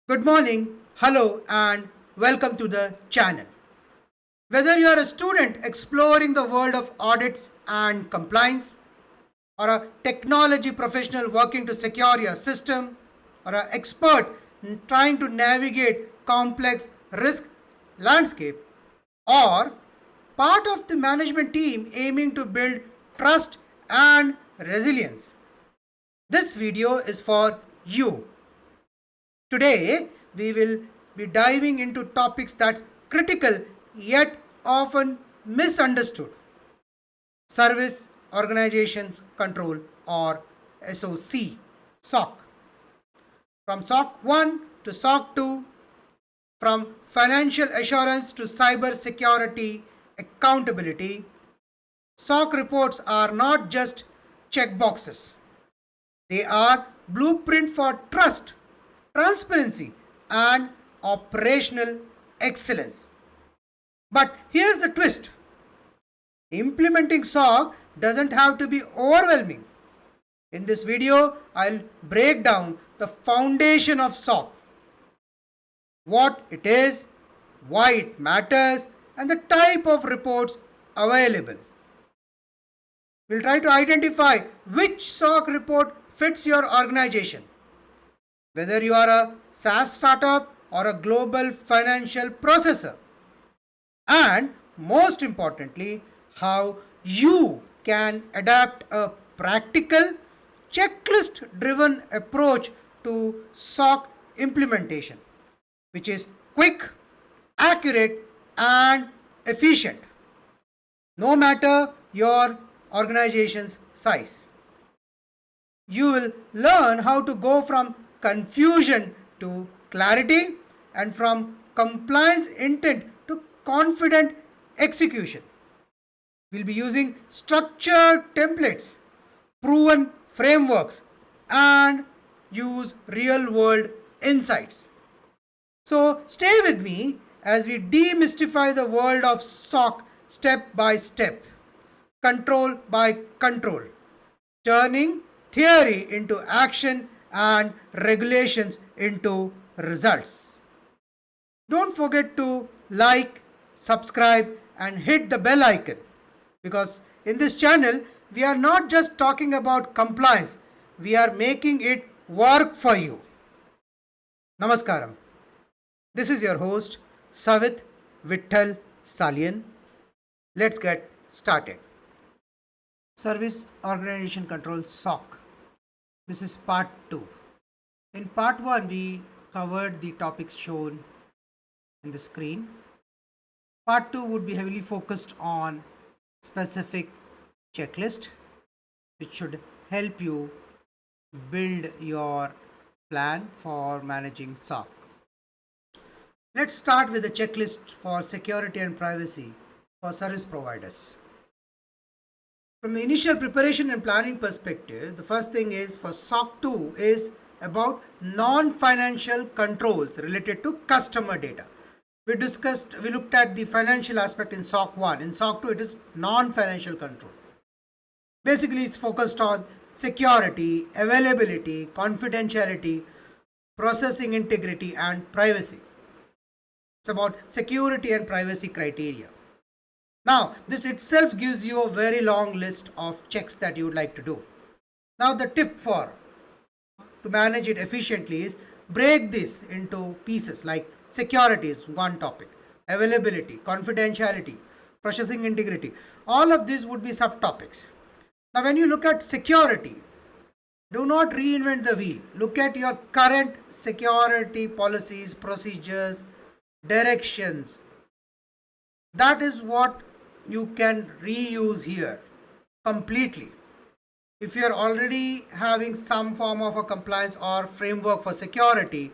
Good morning, hello, and welcome to the channel. Whether you are a student exploring the world of audits and compliance, or a technology professional working to secure your system, or an expert trying to navigate complex risk landscape, or part of the management team aiming to build trust and resilience, this video is for you. Today, we will be diving into topics that's critical yet often misunderstood: service organizations control, or SOC. SOC. From SOC 1 to SOC 2, from financial assurance to cybersecurity accountability, SOC reports are not just checkboxes. They are blueprint for trust, transparency, and operational excellence. But here's the twist: implementing SOC doesn't have to be overwhelming. In this video, I'll break down the foundation of SOC, what it is, why it matters, and the type of reports available. We'll try to identify which SOC report fits your organization, whether you are a SaaS startup or a global financial processor, and most importantly, how you can adapt a practical, checklist driven approach to SOC implementation, which is quick, accurate, and efficient, no matter your organization's size. You will learn how to go from confusion to clarity, and from compliance intent to confident execution. We'll be using structured templates, proven frameworks, and use real world insights. So stay with me as we demystify the world of SOC step by step, control by control, turning theory into action and regulations into results. Don't forget to like, subscribe, and hit the bell icon, because in this channel we are not just talking about compliance, we are making it work for you. Namaskaram. This is your host Savit Vittal Salian. Let's get started. Service Organization Control, SOC. This is part 2. In part 1, we covered the topics shown in the screen. Part 2 would be heavily focused on specific checklist, which should help you build your plan for managing SOC. Let's start with a checklist for security and privacy for service providers. From the initial preparation and planning perspective, the first thing is for SOC 2 is about non-financial controls related to customer data. We looked at the financial aspect in SOC 1. In SOC 2, it is non-financial control. Basically, it's focused on security, availability, confidentiality, processing integrity, and privacy. It's about security and privacy criteria. Now, this itself gives you a very long list of checks that you would like to do. Now, the tip to manage it efficiently is break this into pieces, like security is one topic, availability, confidentiality, processing integrity. All of these would be subtopics. Now, when you look at security, do not reinvent the wheel. Look at your current security policies, procedures, directions. That is what you can reuse here completely. If you are already having some form of a compliance or framework for security,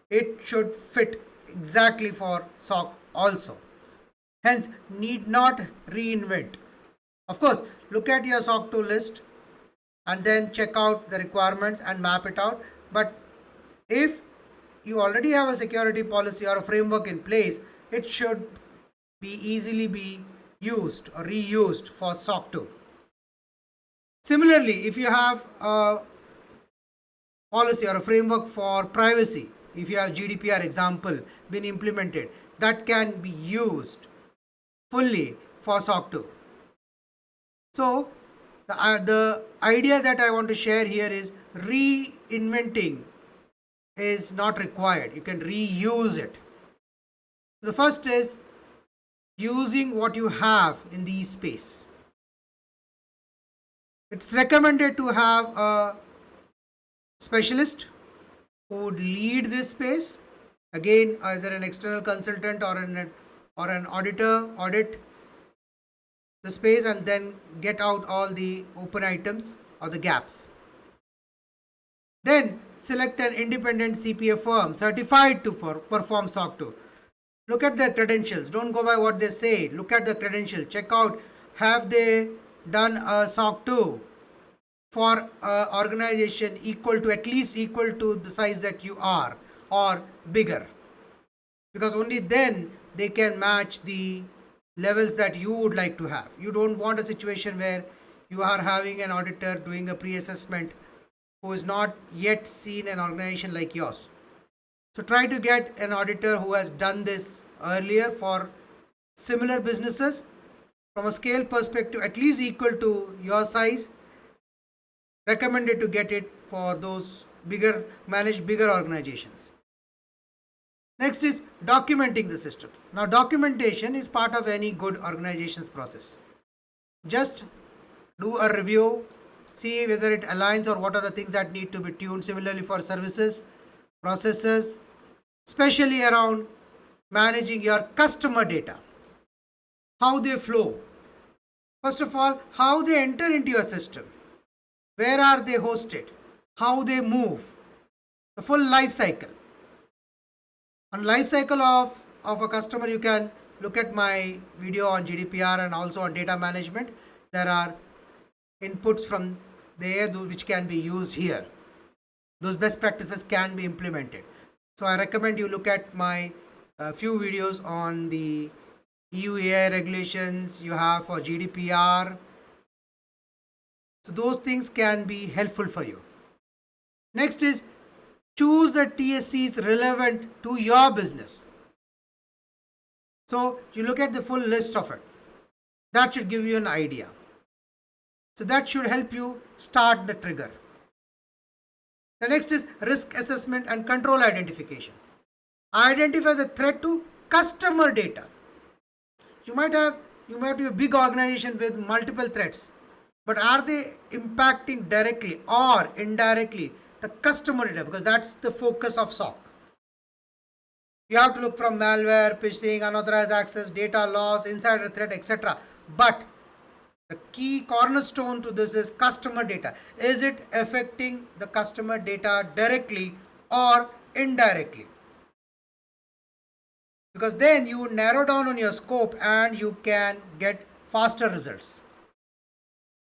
it should fit exactly for SOC also. Hence, need not reinvent. Of course, look at your SOC 2 list and then check out the requirements and map it out. But if you already have a security policy or a framework in place, it should easily be used or reused for SOC 2. Similarly, if you have a policy or a framework for privacy, if you have GDPR example been implemented, that can be used fully for SOC 2. So the idea that I want to share here is reinventing is not required. You can reuse it. The first is using what you have in the space. It's recommended to have a specialist who would lead this space. Again, either an external consultant or an auditor audit the space and then get out all the open items or the gaps. Then select an independent CPA firm certified to perform SOC 2. Look at the credentials. Don't go by what they say. Look at the credentials. Check out, have they done a SOC 2 for an organization at least equal to the size that you are or bigger. Because only then they can match the levels that you would like to have. You don't want a situation where you are having an auditor doing a pre-assessment who is not yet seen an organization like yours. So try to get an auditor who has done this earlier for similar businesses from a scale perspective at least equal to your size. Recommended to get it for those managed bigger organizations. Next is documenting the systems. Now documentation is part of any good organization's process. Just do a review, see whether it aligns or what are the things that need to be tuned. Similarly for services, processes, especially around managing your customer data, how they flow. First of all, how they enter into your system, where are they hosted, how they move, the full life cycle. On life cycle of a customer, you can look at my video on GDPR and also on data management. There are inputs from there which can be used here. Those best practices can be implemented. So I recommend you look at my few videos on the EU AI regulations you have for GDPR. So those things can be helpful for you. Next is choose the TSCs relevant to your business. So you look at the full list of it. That should give you an idea. So that should help you start the trigger. The next is risk assessment and control identification. Identify the threat to customer data. You might be a big organization with multiple threats, but are they impacting directly or indirectly the customer data? Because that's the focus of SOC. You have to look from malware, phishing, unauthorized access, data loss, insider threat, etc. But the key cornerstone to this is customer data. Is it affecting the customer data directly or indirectly? Because then you narrow down on your scope and you can get faster results.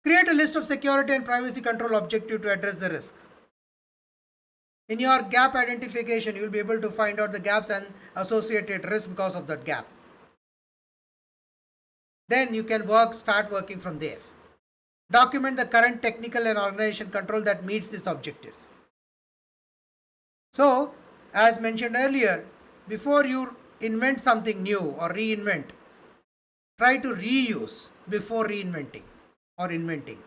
Create a list of security and privacy control objective to address the risk. In your gap identification, you will be able to find out the gaps and associated risk because of that gap. Then you can start working from there. Document the current technical and organization control that meets these objectives. So, as mentioned earlier, before you invent something new or reinvent, try to reuse before reinventing or inventing.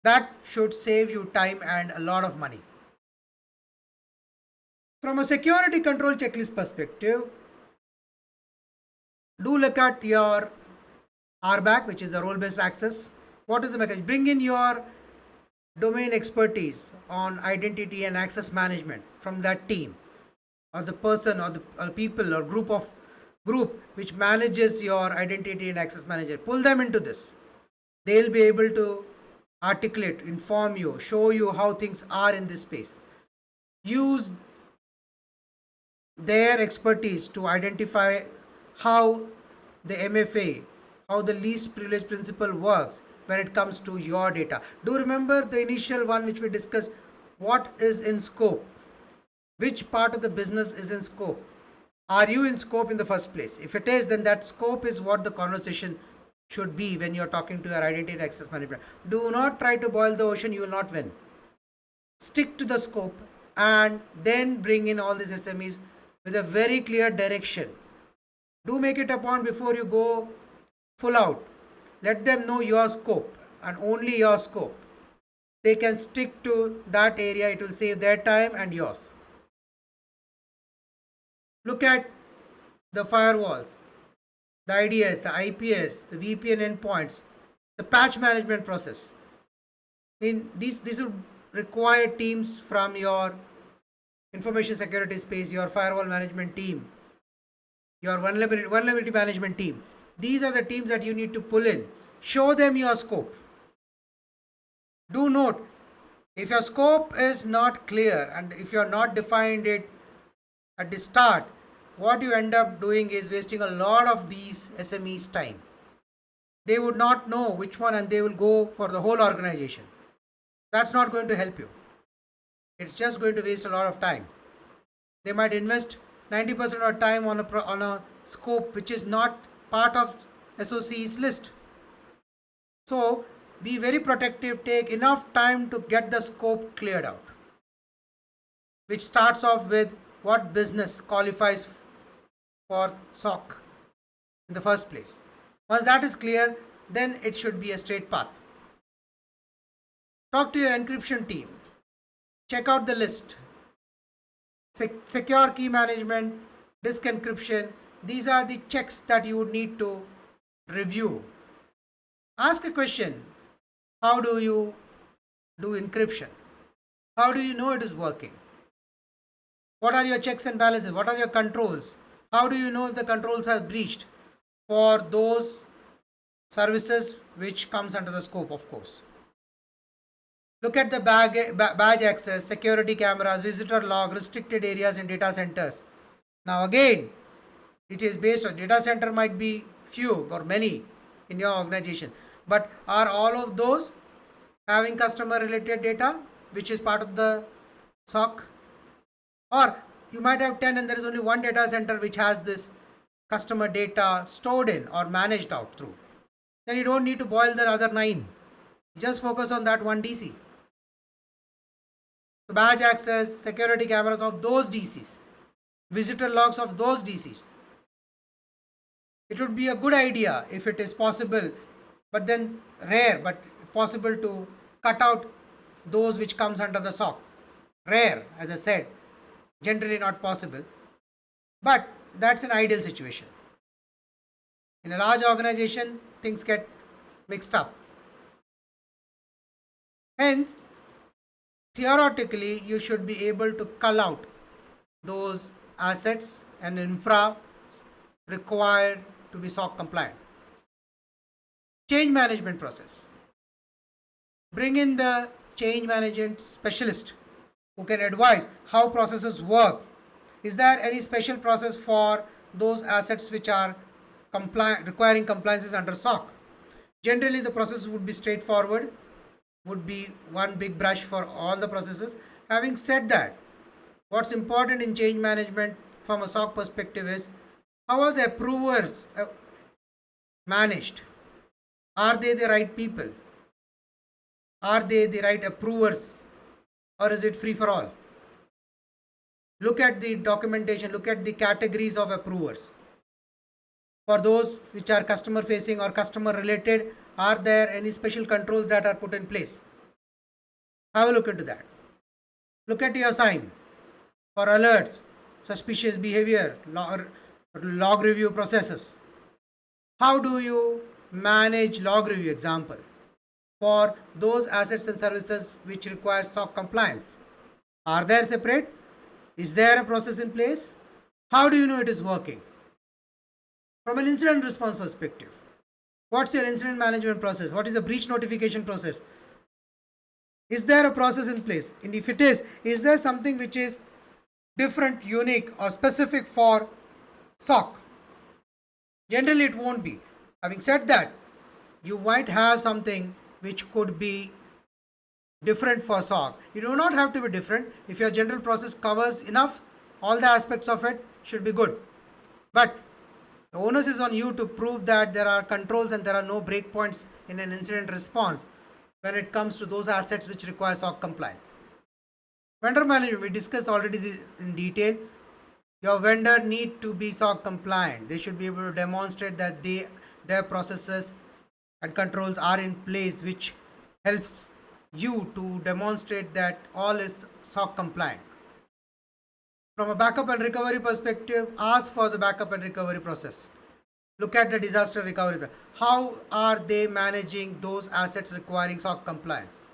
That should save you time and a lot of money. From a security control checklist perspective, do look at your RBAC, which is the role-based access. What is the mechanism? Bring in your domain expertise on identity and access management from that team or the person or the people or group which manages your identity and access manager. Pull them into this. They'll be able to articulate, inform you, show you how things are in this space. Use their expertise to identify how the MFA, how the least privilege principle works when it comes to your data. Do remember the initial one which we discussed, what is in scope? Which part of the business is in scope? Are you in scope in the first place? If it is, then that scope is what the conversation should be when you're talking to your identity and access management. Do not try to boil the ocean, you will not win. Stick to the scope and then bring in all these SMEs with a very clear direction. Do make it a point before you go full out. Let them know your scope and only your scope. They can stick to that area, it will save their time and yours. Look at the firewalls, the IDS, the IPS, the VPN endpoints, the patch management process. In this would require teams from your information security space, your firewall management team, your vulnerability management team. These are the teams that you need to pull in. Show them your scope. Do note, if your scope is not clear and if you are not defined it at the start, what you end up doing is wasting a lot of these SMEs' time. They would not know which one and they will go for the whole organization. That's not going to help you. It's just going to waste a lot of time. They might invest 90% of time on a scope which is not part of SOC's list. So be very protective, take enough time to get the scope cleared out, which starts off with what business qualifies for SOC in the first place. Once that is clear, then it should be a straight path. Talk to your encryption team. Check out the list. Secure key management, disk encryption. These are the checks that you would need to review. Ask a question. How do you do encryption? How do you know it is working? What are your checks and balances? What are your controls? How do you know if the controls are breached for those services which comes under the scope, of course? Look at the badge access, security cameras, visitor log, restricted areas in data centers. Now again, it is based on data center might be few or many in your organization, but are all of those having customer related data which is part of the SOC? Or you might have 10 and there is only one data center which has this customer data stored in or managed out through. Then you don't need to boil the other 9. Just focus on that one DC. So badge access, security cameras of those DCs, visitor logs of those DCs. It would be a good idea if it is possible, but then rare, but possible to cut out those which comes under the SOC. Rare, as I said, generally not possible, but that's an ideal situation. In a large organization, things get mixed up. Hence, theoretically, you should be able to cull out those assets and infra required to be SOC compliant. Change management process. Bring in the change management specialist who can advise how processes work. Is there any special process for those assets which are requiring compliances under SOC? Generally, the process would be straightforward, would be one big brush for all the processes. Having said that, what's important in change management from a SOC perspective is how are the approvers managed? Are they the right people? Are they the right approvers? Or is it free for all? Look at the documentation, look at the categories of approvers. For those which are customer facing or customer related, are there any special controls that are put in place? Have a look into that. Look at your sign for alerts, suspicious behavior, log review processes. How do you manage log review, example, for those assets and services which require SOC compliance? Are they separate? Is there a process in place? How do you know it is working? From an incident response perspective, what's your incident management process? What is the breach notification process? Is there a process in place? And if it is there something which is different, unique or specific for SOC? Generally it won't be. Having said that, you might have something which could be different for SOC. You do not have to be different. If your general process covers enough, all the aspects of it should be good. But the onus is on you to prove that there are controls and there are no breakpoints in an incident response when it comes to those assets which require SOC compliance. Vendor management, we discussed already this in detail. Your vendor need to be SOC compliant. They should be able to demonstrate that their processes and controls are in place, which helps you to demonstrate that all is SOC compliant. From a backup and recovery perspective, ask for the backup and recovery process. Look at the disaster recovery. How are they managing those assets requiring SOC compliance?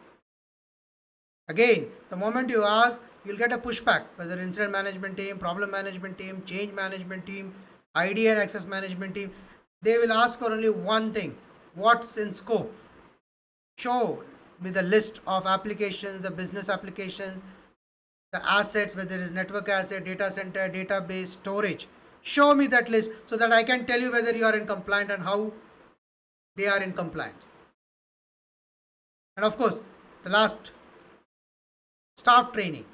Again, the moment you ask, you'll get a pushback, whether incident management team, problem management team, change management team, ID and access management team. They will ask for only one thing: what's in scope? Show me the list of applications, the business applications, the assets, whether it is network asset, data center, database, storage. Show me that list so that I can tell you whether you are in compliance and how they are in compliance. And of course, the last, staff training.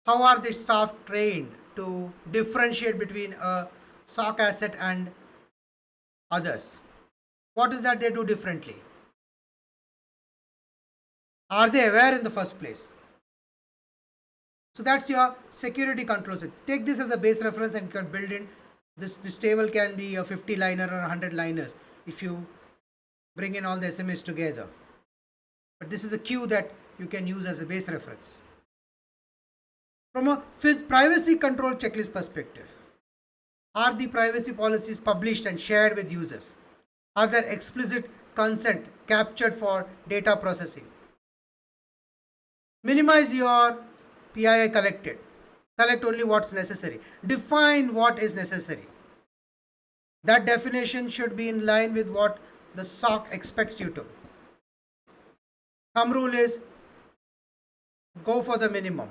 How are the staff trained to differentiate between a SOC asset and others? What is that they do differently? Are they aware in the first place? So that's your security controls. Take this as a base reference and you can build in this table can be a 50 liner or 100 liners if you bring in all the SMEs together. But this is a cue that you can use as a base reference. From a privacy control checklist perspective, are the privacy policies published and shared with users? Are there explicit consent captured for data processing? Minimize your PII collected. Collect only what's necessary. Define what is necessary. That definition should be in line with what the SOC expects you to. Thumb rule is go for the minimum.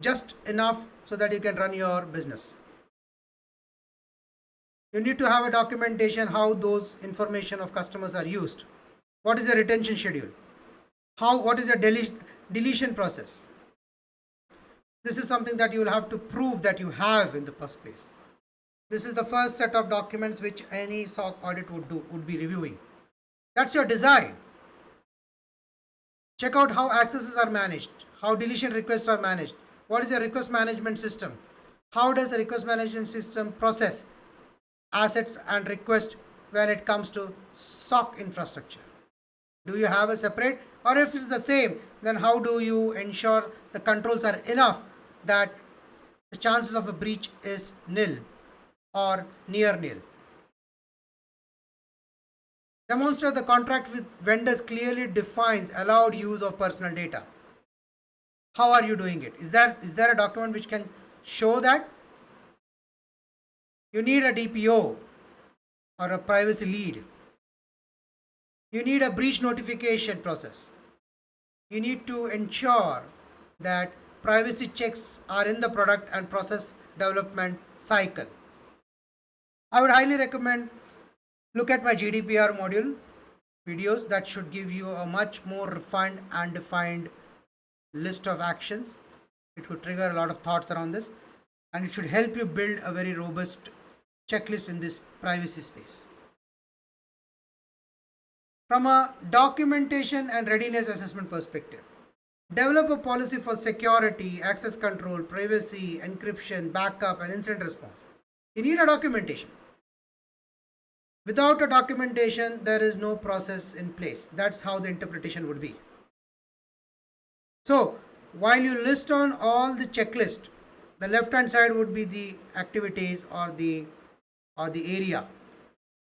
Just enough so that you can run your business. You need to have a documentation how those information of customers are used. What is the retention schedule? What is the deletion process? This is something that you will have to prove that you have in the first place. This is the first set of documents which any SOC audit would be reviewing. That's your design. Check out how accesses are managed, how deletion requests are managed. What is your request management system? How does a request management system process assets and requests when it comes to SOC infrastructure? Do you have a separate, or if it's the same, then how do you ensure the controls are enough that the chances of a breach is nil or near nil? Demonstrate the contract with vendors clearly defines allowed use of personal data. How are you doing it? Is there a document which can show that? You need a DPO or a privacy lead. You need a breach notification process. You need to ensure that privacy checks are in the product and process development cycle. I would highly recommend look at my GDPR module videos. That should give you a much more refined and defined list of actions. It would trigger a lot of thoughts around this, and it should help you build a very robust checklist in this privacy space. From a documentation and readiness assessment perspective, develop a policy for security, access control, privacy, encryption, backup, and incident response. You need a documentation. Without a documentation, there is no process in place. That's how the interpretation would be. So, while you list on all the checklist, the left-hand side would be the activities or the area.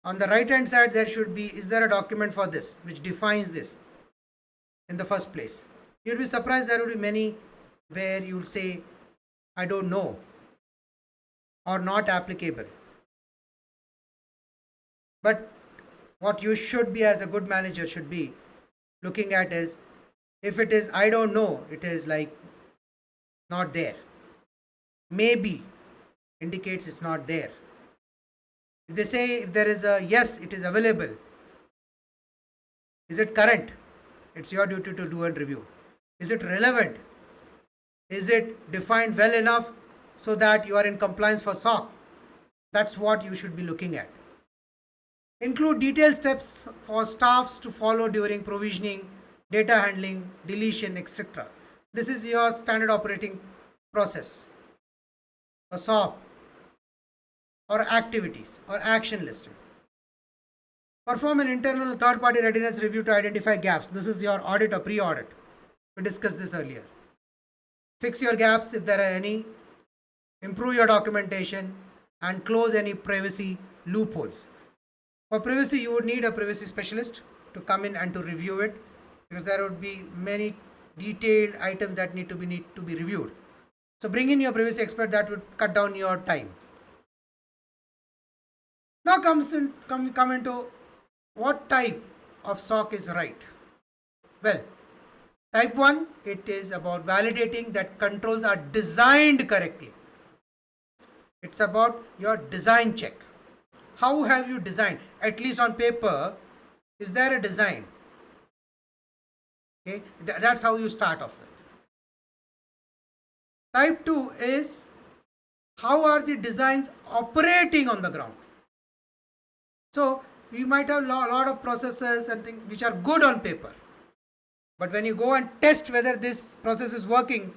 On the right-hand side, there should be, is there a document for this, which defines this in the first place? You'll be surprised there will be many where you'll say, I don't know, or not applicable. But what you should be as a good manager should be looking at is, if it is I don't know, it is like not there. Maybe indicates it's not there. If they say if there is a yes, it is available. Is it current? It's your duty to do and review. Is it relevant? Is it defined well enough so that you are in compliance for SOC? That's what you should be looking at. Include detailed steps for staffs to follow during provisioning, data handling, deletion, etc. This is your standard operating process, a SOP, or activities or action listed. Perform an internal third party readiness review to identify gaps. This is your audit or pre audit. We discussed this earlier. Fix your gaps if there are any, improve your documentation, and close any privacy loopholes. For privacy, you would need a privacy specialist to come in and to review it, because there would be many detailed items that need to be reviewed. So bring in your privacy expert. That would cut down your time. Now come into what type of SOC is right. Well, type 1, it is about validating that controls are designed correctly. It's about your design check. How have you designed? At least on paper, is there a design? Okay, that's how you start off with. Type 2 is how are the designs operating on the ground? So you might have a lot of processes and things which are good on paper, but when you go and test whether this process is working,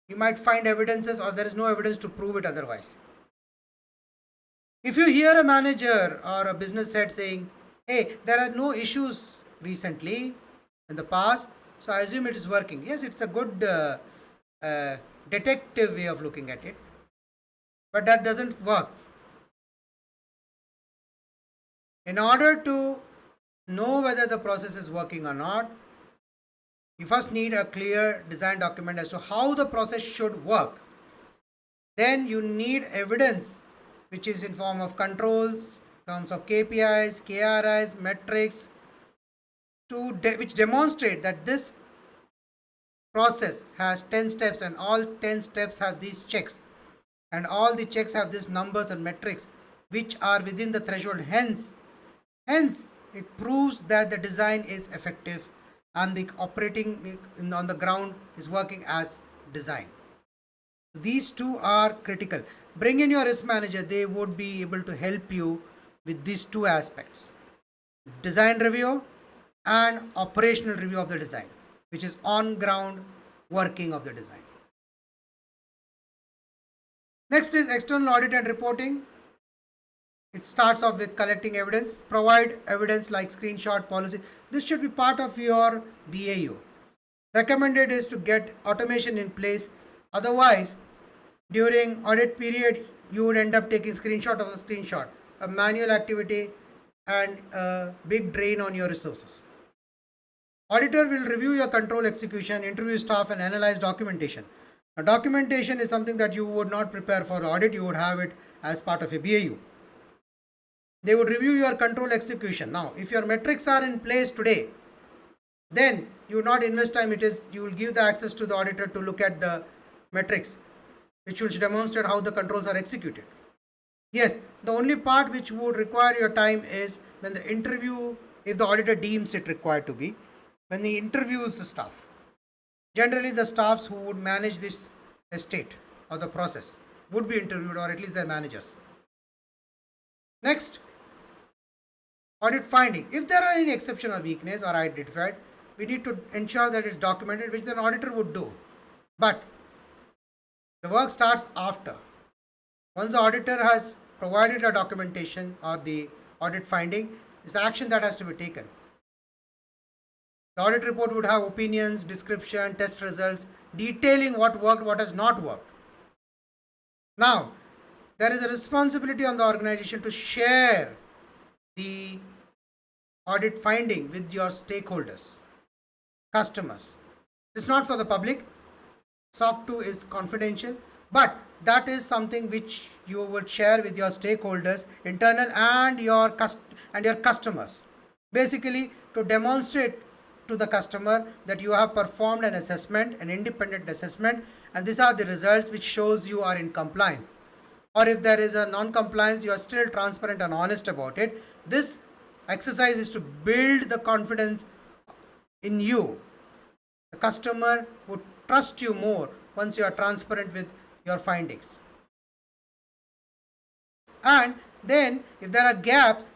you might find evidences or there is no evidence to prove it otherwise. If you hear a manager or a business head saying, hey, there are no issues recently in the past, so I assume it is working. Yes, it's a good detective way of looking at it, but that doesn't work. In order to know whether the process is working or not, you first need a clear design document as to how the process should work. Then you need evidence which is in form of controls, in terms of KPIs, KRIs, metrics, which demonstrate that this process has 10 steps and all 10 steps have these checks and all the checks have these numbers and metrics which are within the threshold. Hence it proves that the design is effective and the operating on the ground is working as designed. These two are critical. Bring in your risk manager. They would be able to help you with these two aspects: design review and operational review of the design, which is on ground working of the design. Next is external audit and reporting. It starts off with collecting evidence. Provide evidence like screenshot, policy. This should be part of your BAU. Recommended is to get automation in place. Otherwise, during audit period, you would end up taking screenshot of a screenshot, a manual activity, and a big drain on your resources. Auditor will review your control execution, interview staff, and analyze documentation. Now, documentation is something that you would not prepare for audit. You would have it as part of a BAU. They would review your control execution. Now, if your metrics are in place today, then you would not invest time. You will give the access to the auditor to look at the metrics, which will demonstrate how the controls are executed. Yes, the only part which would require your time is when the interview, if the auditor deems it required to be, when he interviews the staff. Generally, the staffs who would manage this estate or the process would be interviewed, or at least their managers. Next, audit finding. If there are any exception or weakness are identified, we need to ensure that it's documented, which an auditor would do. But the work starts after. Once the auditor has provided a documentation or the audit finding, it's the action that has to be taken. The audit report would have opinions, description, test results, detailing what worked, what has not worked. Now, there is a responsibility on the organization to share the audit finding with your stakeholders, customers. It's not for the public. SOC 2 is confidential, but that is something which you would share with your stakeholders, internal and your customers. Basically, to demonstrate to the customer that you have performed an assessment, an independent assessment, and these are the results which shows you are in compliance. Or if there is a non-compliance, you are still transparent and honest about it. This exercise is to build the confidence in you. The customer would trust you more once you are transparent with your findings. And then if there are gaps,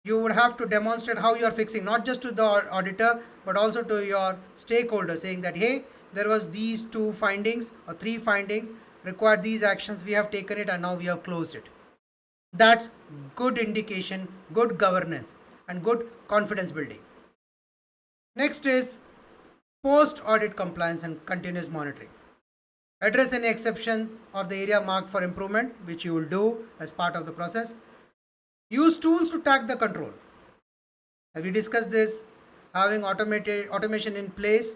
you would have to demonstrate how you are fixing, not just to the auditor, but also to your stakeholders, saying that, hey, there was these two findings or three findings, required these actions, we have taken it and now we have closed it. That's good indication, good governance and good confidence building. Next is post audit compliance and continuous monitoring. Address any exceptions or the area marked for improvement, which you will do as part of the process. Use tools to track the control. Have we discussed this? Having automation in place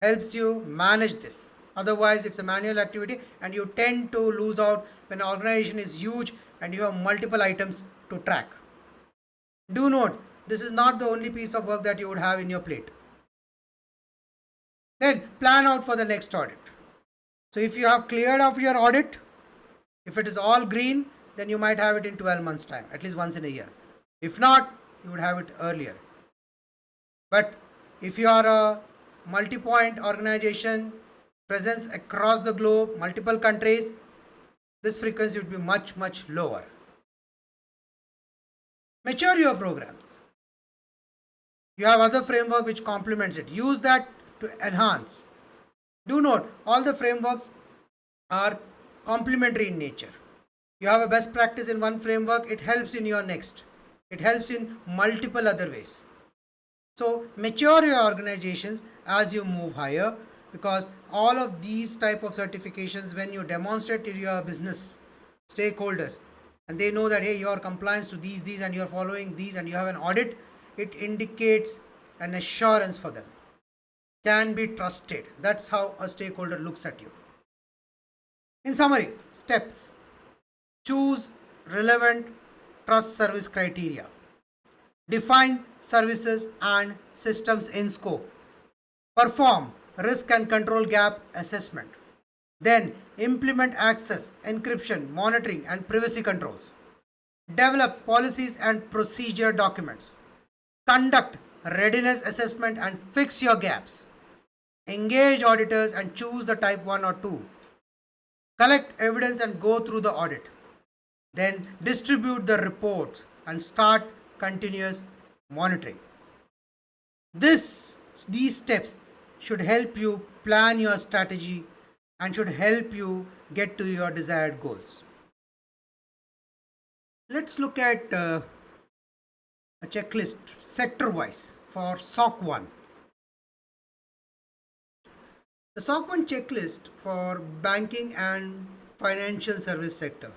helps you manage this. Otherwise, it's a manual activity and you tend to lose out when an organization is huge and you have multiple items to track. Do note, this is not the only piece of work that you would have in your plate. Then plan out for the next audit. So if you have cleared off your audit, if it is all green, then you might have it in 12 months time, at least once in a year. If not, you would have it earlier. But if you are a multi-point organization, presence across the globe, multiple countries, this frequency would be much, much lower. Mature your programs. You have other framework which complements it. Use that to enhance. Do note, all the frameworks are complementary in nature. You have a best practice in one framework, it helps in your next. It helps in multiple other ways. So mature your organizations as you move higher, because all of these type of certifications, when you demonstrate to your business stakeholders and they know that hey, you are compliance to these and you are following these and you have an audit, it indicates an assurance for them. Can be trusted. That's how a stakeholder looks at you. In summary, steps: choose relevant trust service criteria, define services and systems in scope, perform risk and control gap assessment, then implement access, encryption, monitoring and privacy controls, develop policies and procedure documents, conduct readiness assessment and fix your gaps, engage auditors and choose the type 1 or 2, collect evidence and go through the audit, then distribute the reports and start continuous monitoring. These steps should help you plan your strategy and should help you get to your desired goals. Let's look at a checklist sector wise for SOC 1. The SOC 1 checklist for banking and financial service sector.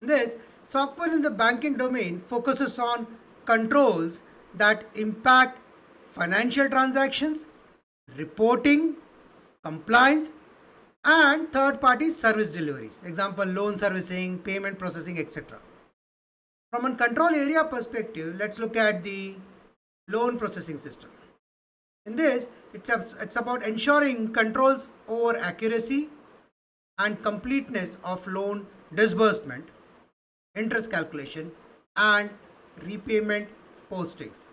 This SOC 1 in the banking domain focuses on controls that impact financial transactions, reporting, compliance, and third-party service deliveries. Example, loan servicing, payment processing, etc. From a control area perspective, let's look at the loan processing system. In this, it's about ensuring controls over accuracy and completeness of loan disbursement, interest calculation, and repayment postings.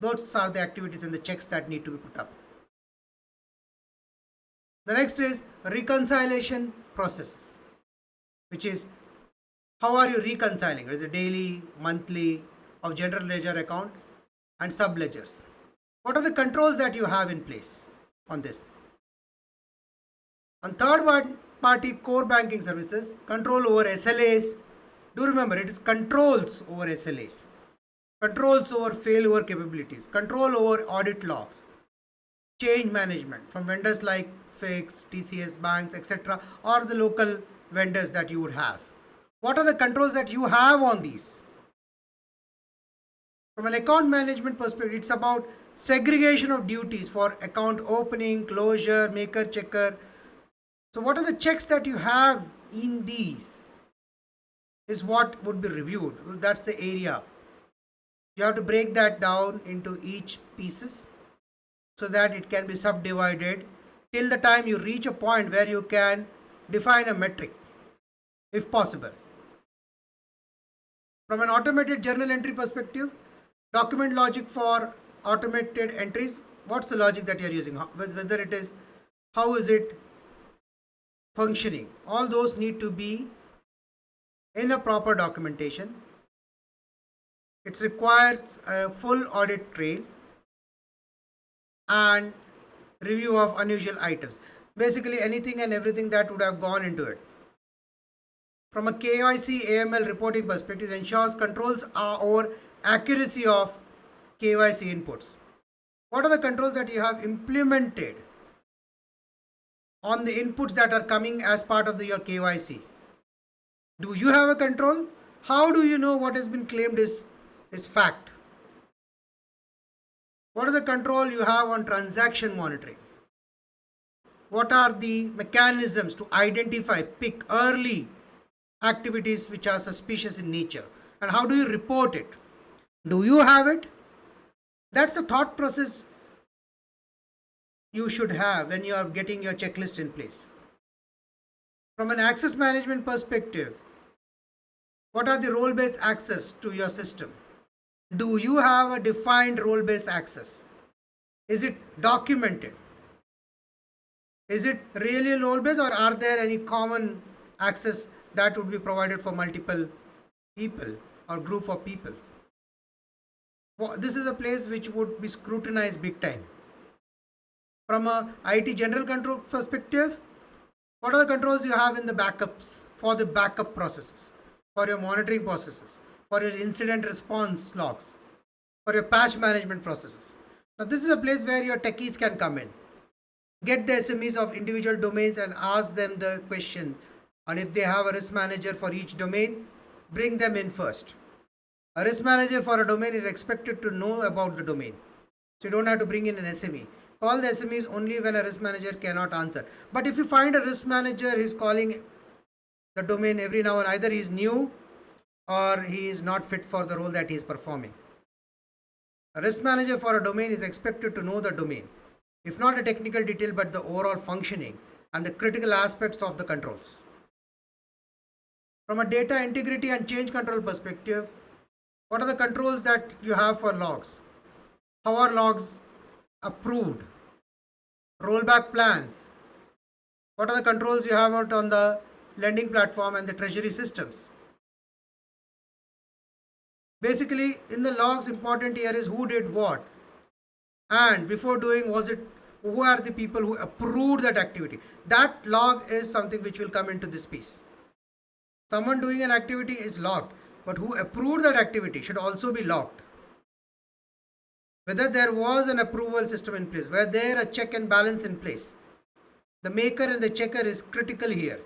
Those are the activities and the checks that need to be put up. The next is reconciliation processes, which is how are you reconciling? Is it daily, monthly, of general ledger account and sub ledgers? What are the controls that you have in place on this? On third party core banking services, control over SLAs. Do remember, it is controls over SLAs, controls over failover capabilities, control over audit logs, change management from vendors like Fix, TCS, banks, etc., or the local vendors that you would have. What are the controls that you have on these? From an account management perspective, it's about segregation of duties for account opening, closure, maker, checker. So what are the checks that you have in these is what would be reviewed. That's the area. You have to break that down into each pieces so that it can be subdivided till the time you reach a point where you can define a metric if possible. From an automated journal entry perspective, document logic for automated entries. What's the logic that you're using? Whether it is, how is it functioning? All those need to be in a proper documentation. It requires a full audit trail and review of unusual items. Basically, anything and everything that would have gone into it. From a KYC AML reporting perspective, it ensures controls are over accuracy of KYC inputs. What are the controls that you have implemented on the inputs that are coming as part of your KYC? Do you have a control? How do you know what has been claimed is fact? What is the control you have on transaction monitoring? What are the mechanisms to identify, pick early activities which are suspicious in nature? And how do you report it? Do you have it? That's the thought process you should have when you are getting your checklist in place. From an access management perspective, what are the role-based access to your system? Do you have a defined role-based access? Is it documented? Is it really role-based, or are there any common access that would be provided for multiple people or group of people? Well, this is a place which would be scrutinized big time. From a IT general control perspective, what are the controls you have in the backups, for the backup processes, for your monitoring processes, for your incident response logs, for your patch management processes? Now this is a place where your techies can come in. Get the SMEs of individual domains and ask them the question. And if they have a risk manager for each domain, bring them in first. A risk manager for a domain is expected to know about the domain. So you don't have to bring in an SME. Call the SMEs only when a risk manager cannot answer. But if you find a risk manager is calling the domain every now and either he is new or he is not fit for the role that he is performing. A risk manager for a domain is expected to know the domain, if not a technical detail, but the overall functioning and the critical aspects of the controls. From a data integrity and change control perspective, what are the controls that you have for logs? How are logs approved? Rollback plans. What are the controls you have out on the lending platform and the treasury systems? Basically, in the logs, important here is who did what, and before doing, who are the people who approved that activity. That log is something which will come into this piece. Someone doing an activity is logged, but who approved that activity should also be logged. Whether there was an approval system in place, whether there a check and balance in place. The maker and the checker is critical here.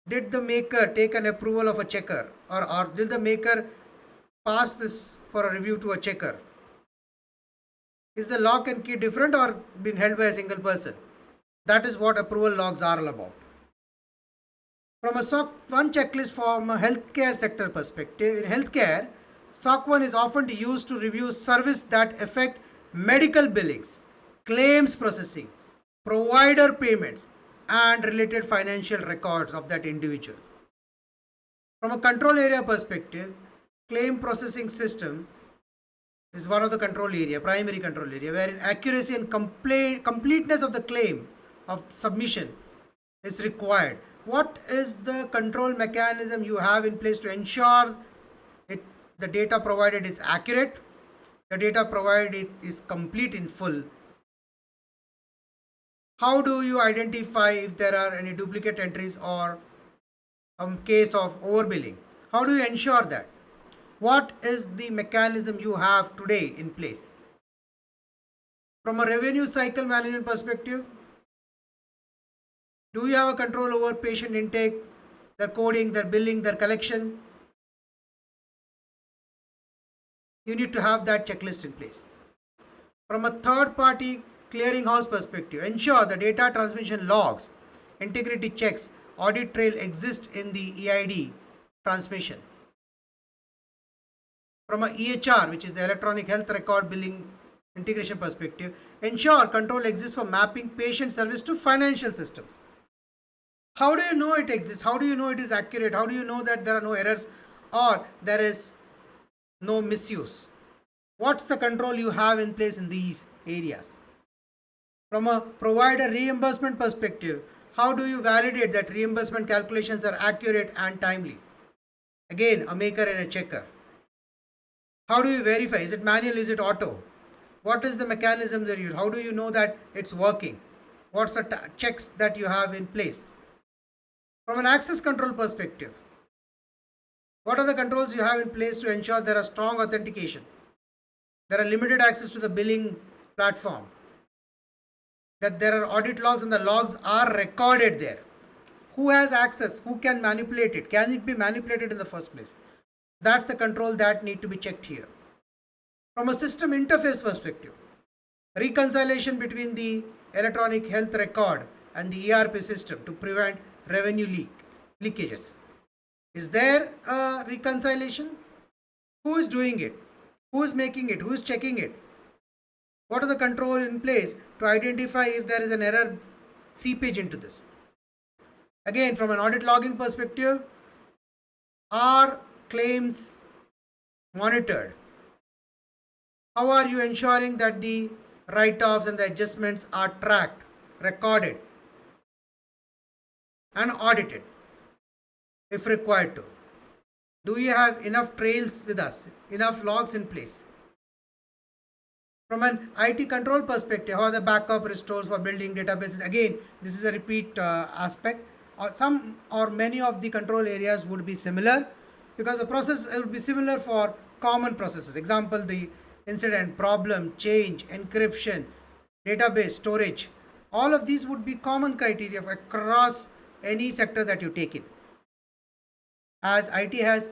Did the maker take an approval of a checker, or did the maker pass this for a review to a checker? Is the lock and key different or been held by a single person? That is what approval logs are all about. From a SOC 1 checklist from a healthcare sector perspective, in healthcare, SOC 1 is often used to review service that affect medical billings, claims processing, provider payments, and related financial records of that individual. From a control area perspective, claim processing system is one of the control area, primary control area, wherein accuracy and completeness of the claim of submission is required. What is the control mechanism you have in place to ensure the data provided is accurate, the data provided is complete in full? How do you identify if there are any duplicate entries or a case of overbilling? How do you ensure that? What is the mechanism you have today in place? From a revenue cycle management perspective, do you have a control over patient intake, their coding, their billing, their collection? You need to have that checklist in place. From a third party clearinghouse perspective, ensure the data transmission logs, integrity checks, audit trail exist in the EID transmission. From a EHR, which is the electronic health record billing integration perspective, ensure control exists for mapping patient service to financial systems. How do you know it exists? How do you know it is accurate? How do you know that there are no errors or there is no misuse? What's the control you have in place in these areas? From a provider reimbursement perspective, how do you validate that reimbursement calculations are accurate and timely? Again, a maker and a checker. How do you verify? Is it manual? Is it auto? What is the mechanism that you? How do you know that it's working? What's the checks that you have in place? From an access control perspective, what are the controls you have in place to ensure there are strong authentication? There are limited access to the billing platform. That there are audit logs and the logs are recorded there. Who has access? Who can manipulate it? Can it be manipulated in the first place? That's the control that need to be checked here. From a system interface perspective, reconciliation between the electronic health record and the ERP system to prevent revenue leakages. Is there a reconciliation? Who is doing it? Who is making it? Who is checking it? What are the control in place to identify if there is an error seepage into this? Again, from an audit login perspective, are claims monitored? How are you ensuring that the write-offs and the adjustments are tracked, recorded, and audited if required to? Do you have enough trails with us, enough logs in place? From an IT control perspective, how are the backup restores for building databases? Again, this is a repeat aspect. Some or many of the control areas would be similar because the process will be similar for common processes. Example, the incident, problem, change, encryption, database, storage. All of these would be common criteria across any sector that you take in. As IT has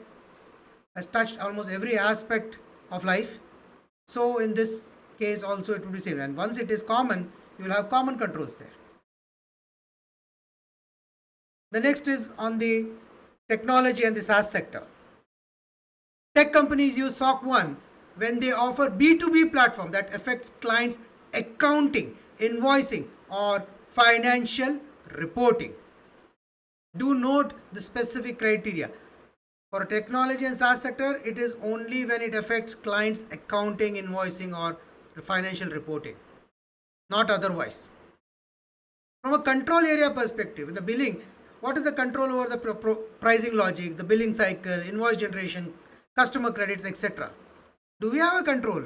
touched almost every aspect of life, so in this case also it will be same. And once it is common, you will have common controls there. The next is on the technology and the SaaS sector. Tech companies use SOC 1 when they offer B2B platform that affects clients' accounting, invoicing, or financial reporting. Do note the specific criteria. For technology and SaaS sector, it is only when it affects clients' accounting, invoicing, or financial reporting, not otherwise. From a control area perspective, in the billing, what is the control over the pricing logic, the billing cycle, invoice generation, customer credits, etc.? Do we have a control?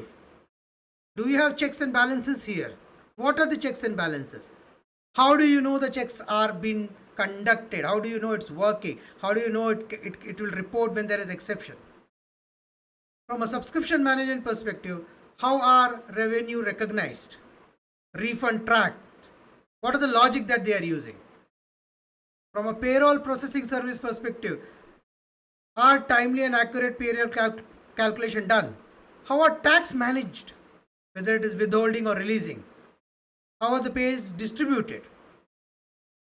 Do we have checks and balances here? What are the checks and balances? How do you know the checks are being conducted? How do you know it's working? How do you know it will report when there is exception? From a subscription management perspective, how are revenue recognized? Refund tracked? What are the logic that they are using? From a payroll processing service perspective, are timely and accurate payroll calculation done? How are tax managed? Whether it is withholding or releasing? How are the pays distributed?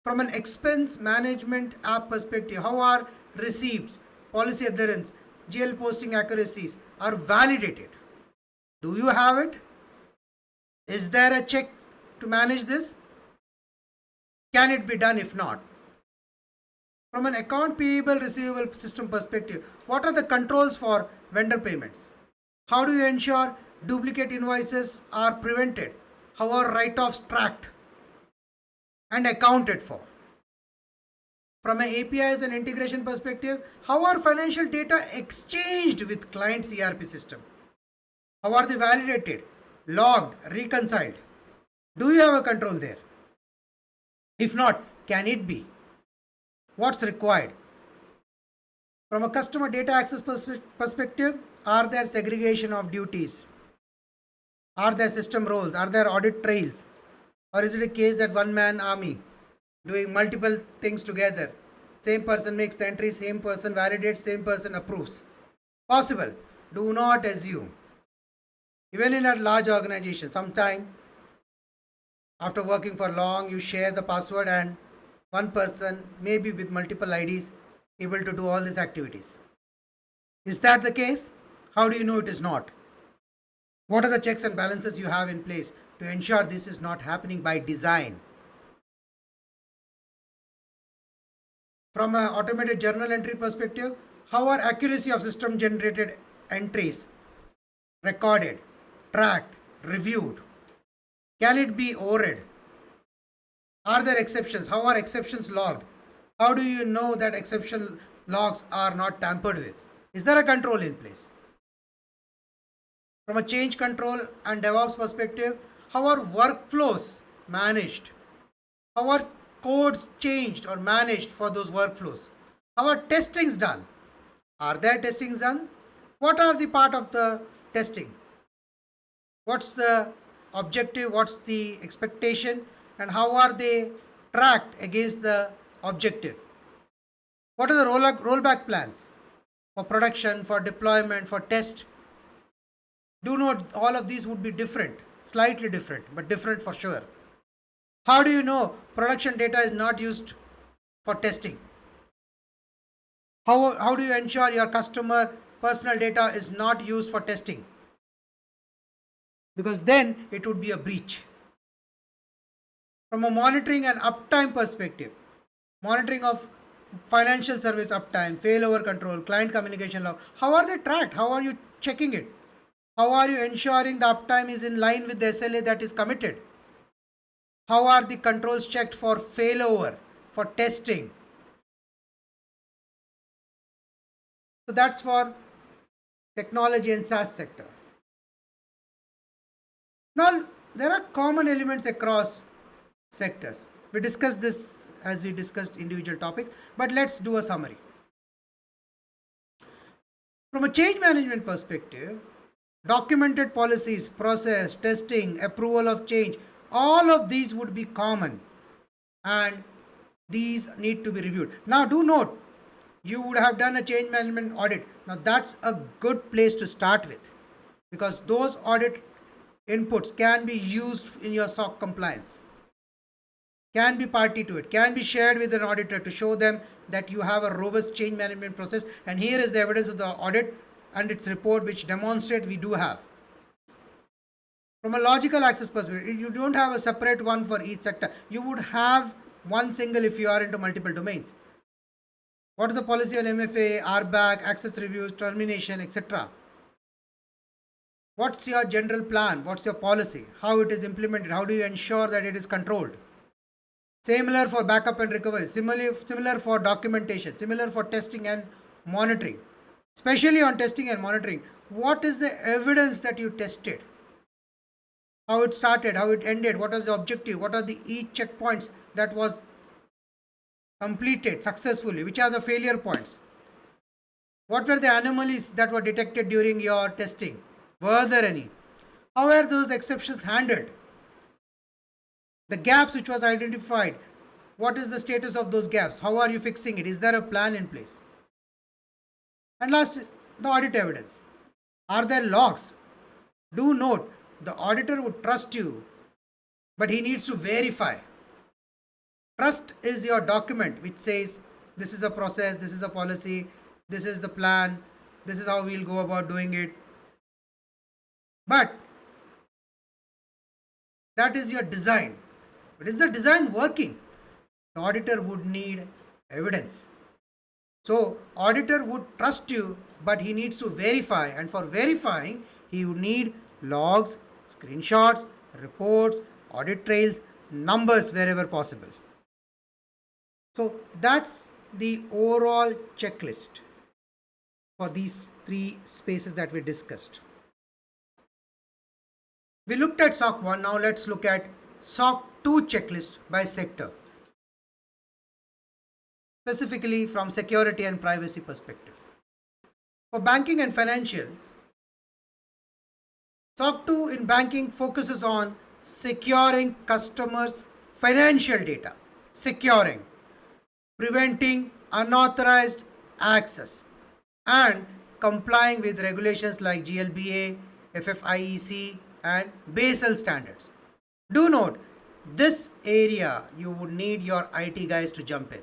From an expense management app perspective, how are receipts, policy adherence, GL posting accuracies are validated? Do you have it? Is there a check to manage this? Can it be done if not? From an account payable receivable system perspective, what are the controls for vendor payments? How do you ensure duplicate invoices are prevented? How are write-offs tracked and accounted for? From an APIs and integration perspective, how are financial data exchanged with client's ERP system? How are they validated, logged, reconciled? Do you have a control there? If not, can it be? What's required? From a customer data access perspective, are there segregation of duties? Are there system roles? Are there audit trails? Or is it a case that one man army doing multiple things together? Same person makes the entry, same person validates, same person approves. Possible. Do not assume. Even in a large organization, sometime after working for long, you share the password and one person, maybe with multiple IDs, able to do all these activities. Is that the case? How do you know it is not? What are the checks and balances you have in place to ensure this is not happening by design? From an automated journal entry perspective, how are accuracy of system generated entries recorded, tracked, reviewed? Can it be overread? Are there exceptions? How are exceptions logged? How do you know that exception logs are not tampered with? Is there a control in place? From a change control and DevOps perspective, how are workflows managed? How are codes changed or managed for those workflows? How are testings done? Are there testings done? What are the part of the testing? What's the objective? What's the expectation? And how are they tracked against the objective? What are the rollback plans for production, for deployment, for test? Do note all of these would be different, slightly different, but different for sure. How do you know production data is not used for testing? How do you ensure your customer personal data is not used for testing? Because then it would be a breach. From a monitoring and uptime perspective, monitoring of financial service uptime, failover control, client communication log, how are they tracked? How are you checking it? How are you ensuring the uptime is in line with the SLA that is committed? How are the controls checked for failover, for testing? So that's for technology and SaaS sector. Now, there are common elements across sectors. We discussed this as we discussed individual topics, but let's do a summary. From a change management perspective, documented policies, process, testing, approval of change, all of these would be common and these need to be reviewed. Now, do note, you would have done a change management audit. Now, that's a good place to start with because those audit inputs can be used in your SOC compliance, can be party to it, can be shared with an auditor to show them that you have a robust change management process and here is the evidence of the audit and its report which demonstrate we do have. From a logical access perspective, you don't have a separate one for each sector. You would have one single if you are into multiple domains. What is the policy on MFA, RBAC, access reviews, termination, etc.? What's your general plan? What's your policy? How it is implemented? How do you ensure that it is controlled? Similar for backup and recovery, similar for documentation, similar for testing and monitoring. Especially on testing and monitoring, what is the evidence that you tested? How it started, how it ended, what was the objective, what are the each checkpoints that was completed successfully, which are the failure points? What were the anomalies that were detected during your testing? Were there any? How were those exceptions handled? The gaps which was identified, what is the status of those gaps? How are you fixing it? Is there a plan in place? And last, the audit evidence. Are there logs? Do note, the auditor would trust you, but he needs to verify. Trust is your document which says this is a process, this is a policy, this is the plan, this is how we'll go about doing it. But that is your design. But is the design working? The auditor would need evidence. So, auditor would trust you, but he needs to verify. And for verifying, he would need logs, screenshots, reports, audit trails, numbers wherever possible. So, that's the overall checklist for these three spaces that we discussed. We looked at SOC 1, now let's look at SOC 2 checklist by sector, specifically from security and privacy perspective. For banking and financials, SOC 2 in banking focuses on securing customers' financial data, securing, preventing unauthorized access, and complying with regulations like GLBA, FFIEC, and Basel standards. Do note, this area you would need your IT guys to jump in.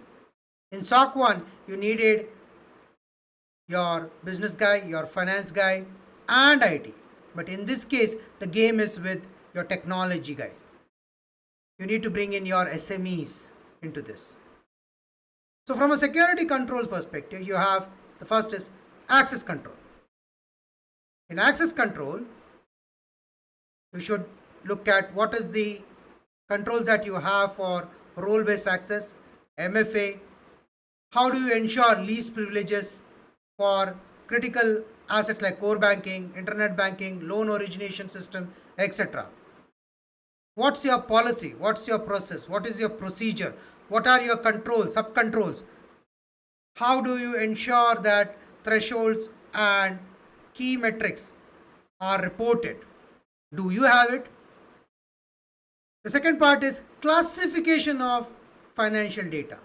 In SOC 1, you needed your business guy, your finance guy, and IT. But in this case, the game is with your technology guys. You need to bring in your SMEs into this. So from a security controls perspective, you have the first is access control. In access control, you should look at what is the controls that you have for role-based access, MFA. How do you ensure least privileges for critical assets like core banking, internet banking, loan origination system, etc. What's your policy? What's your process? What is your procedure? What are your controls, sub controls? How do you ensure that thresholds and key metrics are reported? Do you have it? The second part is classification of financial data,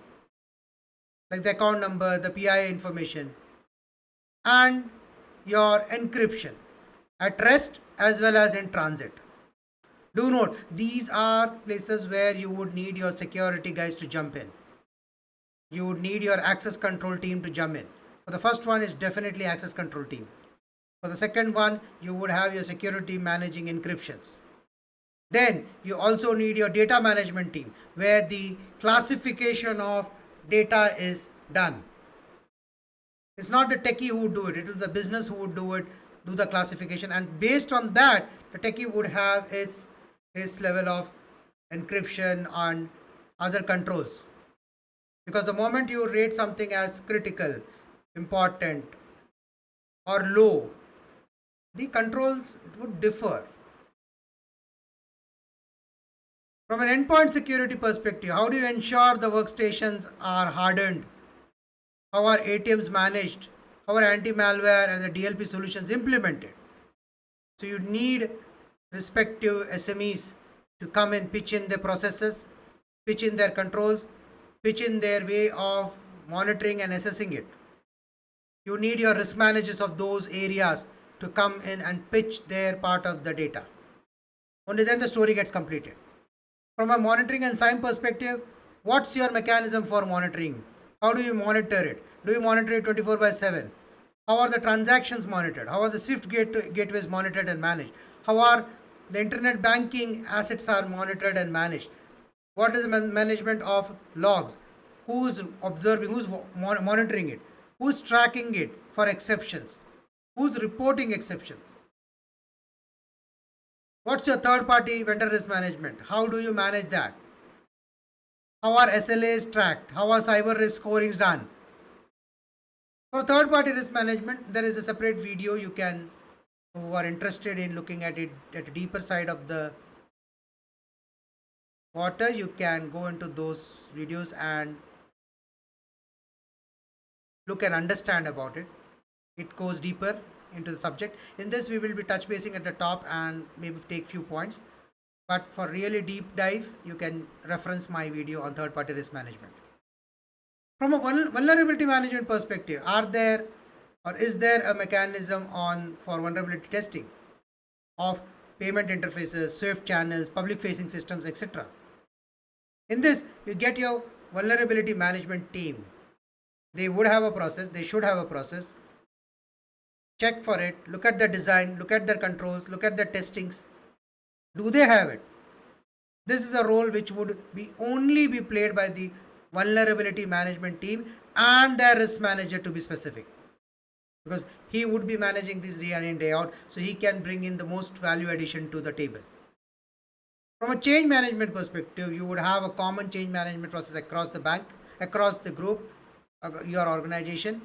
like the account number, the PII information, and your encryption at rest as well as in transit. Do note, these are places where you would need your security guys to jump in. You would need your access control team to jump in. For the first one, it's definitely access control team. For the second one, you would have your security managing encryptions. Then you also need your data management team where the classification of data is done. It's not the techie who would do it, it is the business who would do it, do the classification, and based on that, the techie would have his level of encryption and other controls. Because the moment you rate something as critical, important, or low, the controls would differ. From an endpoint security perspective, how do you ensure the workstations are hardened? How are ATMs managed? How are anti-malware and the DLP solutions implemented? So you need respective SMEs to come and pitch in their processes, pitch in their controls, pitch in their way of monitoring and assessing it. You need your risk managers of those areas to come in and pitch their part of the data. Only then the story gets completed. From a monitoring and SIEM perspective, what's your mechanism for monitoring? How do you monitor it? Do you monitor it 24/7? How are the transactions monitored? How are the SWIFT gateways monitored and managed? How are the internet banking assets are monitored and managed? What is the management of logs? Who's observing? Who's monitoring it? Who's tracking it for exceptions? Who's reporting exceptions? What's your third party vendor risk management? How do you manage that? How are SLAs tracked? How are cyber risk scorings done? For third party risk management, there is a separate video you can, who are interested in looking at it at a deeper side of the water, you can go into those videos and look and understand about it. It goes deeper into the subject. In this, we will be touch basing at the top and maybe take few points. But for really deep dive, you can reference my video on third party risk management. From a vulnerability management perspective, are there or is there a mechanism on for vulnerability testing of payment interfaces, SWIFT channels, public facing systems, etc.? In this, you get your vulnerability management team. They would have a process, they should have a process. Check for it, look at the design, look at their controls, look at their testings. Do they have it? This is a role which would be only be played by the vulnerability management team and their risk manager, to be specific, because he would be managing this day in and day out, so he can bring in the most value addition to the table. From a change management perspective, you would have a common change management process across the bank, across the group, your organization.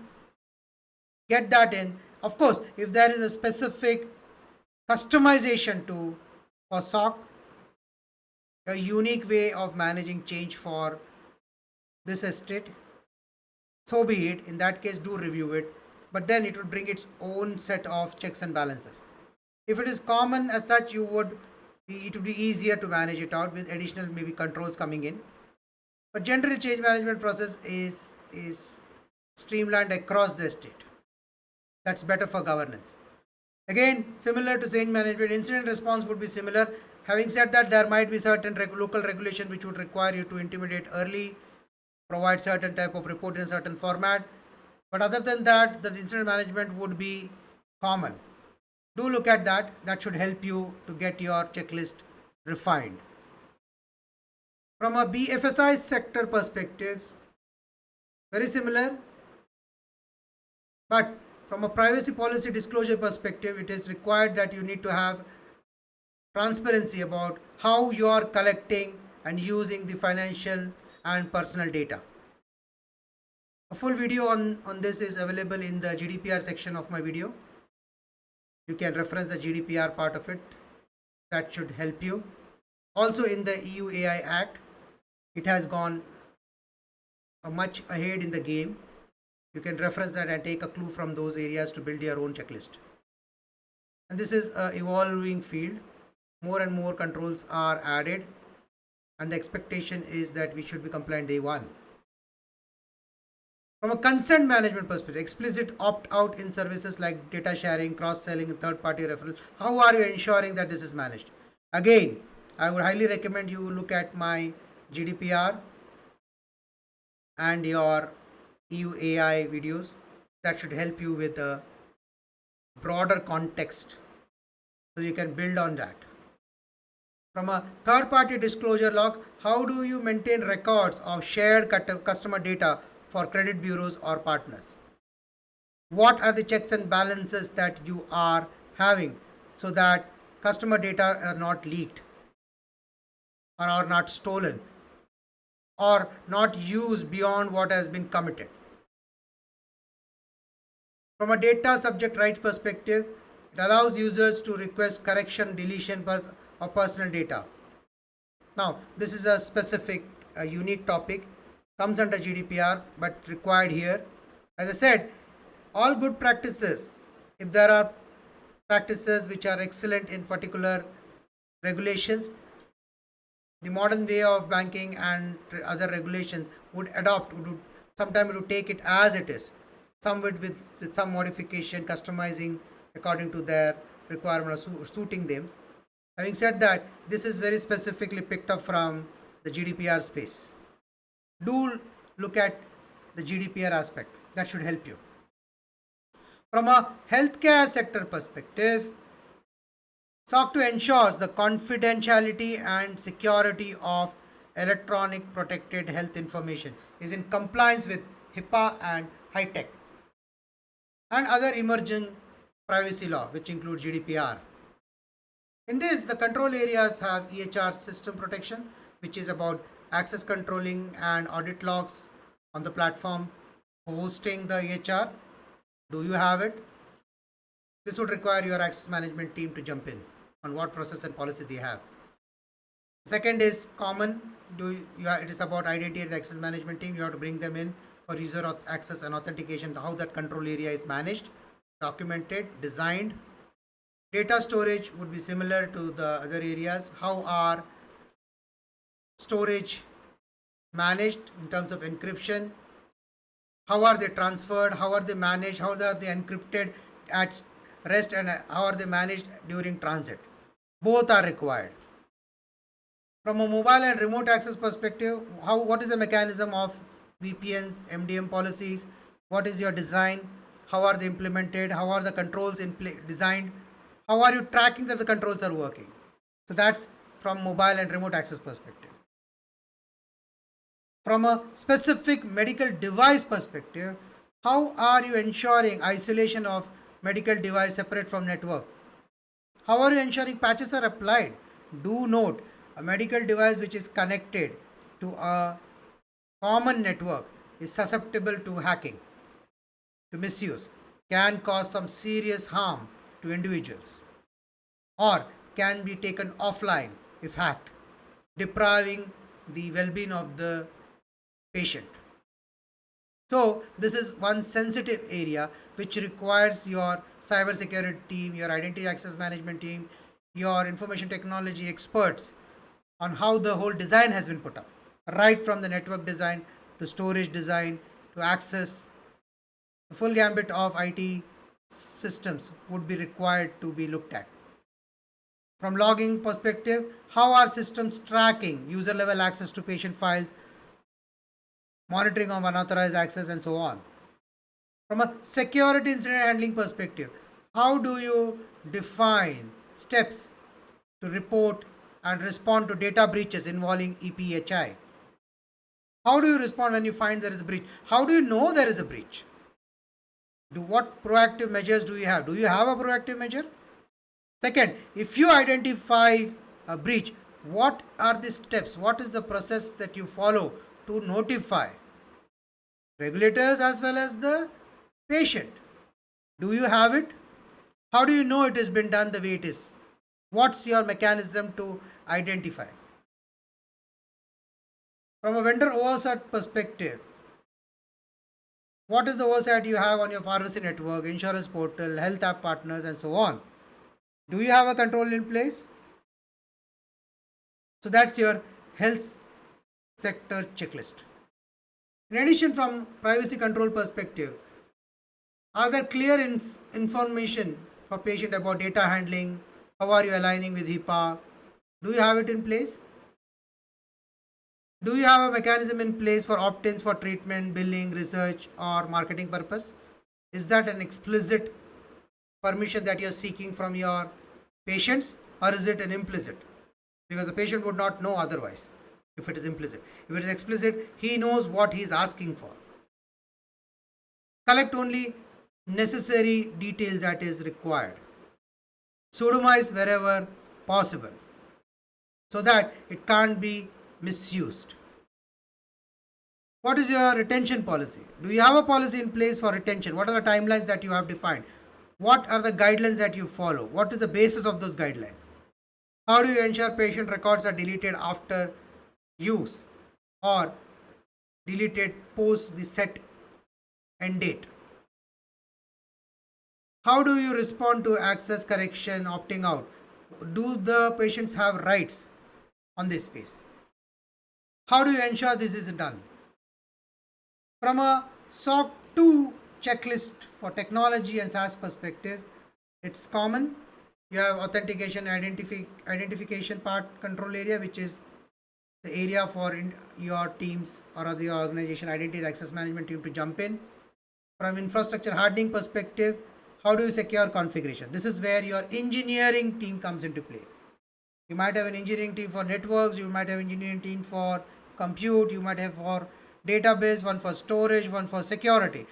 Get that in. Of course, if there is a specific customization to for SOC, a unique way of managing change for this estate, so be it. In that case, do review it, but then it will bring its own set of checks and balances. If it is common as such, it would be easier to manage it out with additional maybe controls coming in. But general change management process is streamlined across the estate. That's better for governance. Again, similar to change management, incident response would be similar. Having said that, there might be certain local regulation which would require you to intimidate early, provide certain type of report in a certain format. But other than that, the incident management would be common. Do look at that. That should help you to get your checklist refined. From a BFSI sector perspective, very similar, but from a privacy policy disclosure perspective, it is required that you need to have transparency about how you are collecting and using the financial and personal data. A full video on this is available in the GDPR section of my video. You can reference the GDPR part of it. That should help you. Also, in the EU AI Act, it has gone much ahead in the game. You can reference that and take a clue from those areas to build your own checklist. And this is a evolving field. More and more controls are added, and the expectation is that we should be compliant day one. From a consent management perspective, explicit opt-out in services like data sharing, cross-selling, and third-party referral. How are you ensuring that this is managed? Again, I would highly recommend you look at my GDPR and your EU AI videos. That should help you with a broader context, so you can build on that. From a third party disclosure log, how do you maintain records of shared customer data for credit bureaus or partners? What are the checks and balances that you are having so that customer data are not leaked or are not stolen or not used beyond what has been committed? From a data subject rights perspective, it allows users to request correction, deletion of personal data. Now, this is a specific, unique topic, comes under GDPR, but required here. As I said, all good practices, if there are practices which are excellent in particular regulations, the modern way of banking and other regulations would adopt, sometime it would take it as it is, some with some modification, customizing according to their requirement or suiting them. Having said that, this is very specifically picked up from the GDPR space. Do look at the GDPR aspect, that should help you. From a healthcare sector perspective, SOC 2 ensures the confidentiality and security of electronic protected health information is in compliance with HIPAA and high-tech and other emerging privacy law, which include GDPR. In this, the control areas have EHR system protection, which is about access controlling and audit logs on the platform, hosting the EHR. Do you have it? This would require your access management team to jump in on what process and policy they have. Second is common. It is about identity and access management team. You have to bring them in for user access and authentication, how that control area is managed, documented, designed. Data storage would be similar to the other areas. How are storage managed in terms of encryption? How are they transferred? How are they managed? How are they encrypted at rest, and how are they managed during transit? Both are required. From a mobile and remote access perspective, what is the mechanism of VPNs, MDM policies? What is your design? How are they implemented? How are the controls designed? How are you tracking that the controls are working? So that's from mobile and remote access perspective. From a specific medical device perspective, how are you ensuring isolation of medical device separate from network? How are you ensuring patches are applied? Do note, a medical device which is connected to a common network is susceptible to hacking, to misuse, can cause some serious harm to individuals, or can be taken offline if hacked, depriving the well-being of the patient. So this is one sensitive area which requires your cybersecurity team, your identity access management team, your information technology experts on how the whole design has been put up, right from the network design to storage design to access. The full gambit of IT systems would be required to be looked at. From logging perspective, how are systems tracking user level access to patient files, monitoring of unauthorized access, and so on? From a security incident handling perspective, how do you define steps to report and respond to data breaches involving EPHI? How do you respond when you find there is a breach? How do you know there is a breach? What proactive measures do you have? Do you have a proactive measure? Second, if you identify a breach, what are the steps? What is the process that you follow to notify regulators as well as the patient? Do you have it? How do you know it has been done the way it is? What's your mechanism to identify? From a vendor oversight perspective, what is the oversight you have on your pharmacy network, insurance portal, health app partners, and so on? Do you have a control in place? So that's your health sector checklist. In addition, from privacy control perspective, are there clear information for patient about data handling? How are you aligning with HIPAA? Do you have it in place? Do you have a mechanism in place for opt-ins for treatment, billing, research, or marketing purpose? Is that an explicit permission that you're seeking from your patients, or is it an implicit? Because the patient would not know otherwise if it is implicit. If it is explicit, he knows what he is asking for. Collect only necessary details that is required. Sodomize wherever possible so that it can't be misused. What is your retention policy? Do you have a policy in place for retention? What are the timelines that you have defined? What are the guidelines that you follow? What is the basis of those guidelines? How do you ensure patient records are deleted after use or deleted post the set end date? How do you respond to access correction, opting out? Do the patients have rights on this space? How do you ensure this is done? From a SOC 2 checklist for technology and SaaS perspective, it's common. You have authentication, identification part control area, which is the area for your teams or the organization identity and access management team to jump in. From infrastructure hardening perspective, how do you secure configuration? This is where your engineering team comes into play. You might have an engineering team for networks, you might have an engineering team for compute, you might have for database, one for storage, one for security.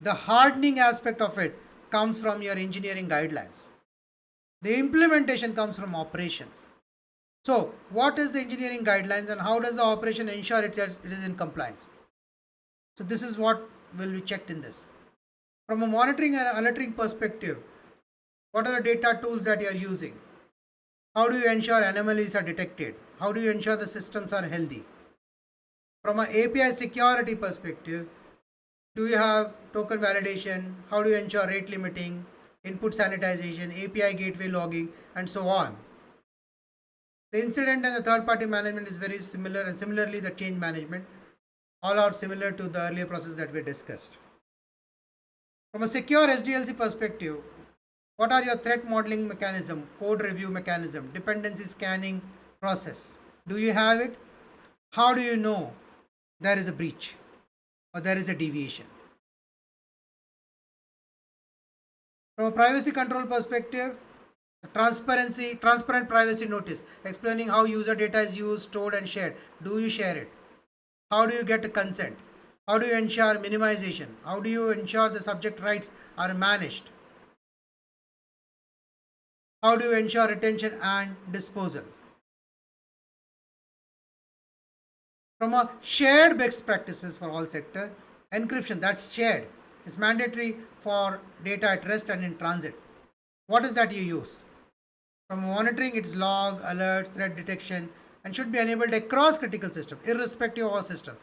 The hardening aspect of it comes from your engineering guidelines. The implementation comes from operations. So, what is the engineering guidelines and how does the operation ensure it is in compliance? So, this is what will be checked in this. From a monitoring and alerting perspective, what are the data tools that you are using? How do you ensure anomalies are detected? How do you ensure the systems are healthy? From an API security perspective, do you have token validation? How do you ensure rate limiting, input sanitization, API gateway logging, and so on? The incident and the third party management is very similar, and similarly the change management. All are similar to the earlier process that we discussed. From a secure SDLC perspective, what are your threat modeling mechanism, code review mechanism, dependency scanning process? Do you have it? How do you know there is a breach or there is a deviation? From a privacy control perspective, transparent privacy notice explaining how user data is used, stored, and shared. Do you share it? How do you get a consent? How do you ensure minimization? How do you ensure the subject rights are managed? How do you ensure retention and disposal? From a shared best practices for all sector, encryption that's shared. It's mandatory for data at rest and in transit. What is that you use? From monitoring, it's log, alerts, threat detection, and should be enabled across critical system, irrespective of our system.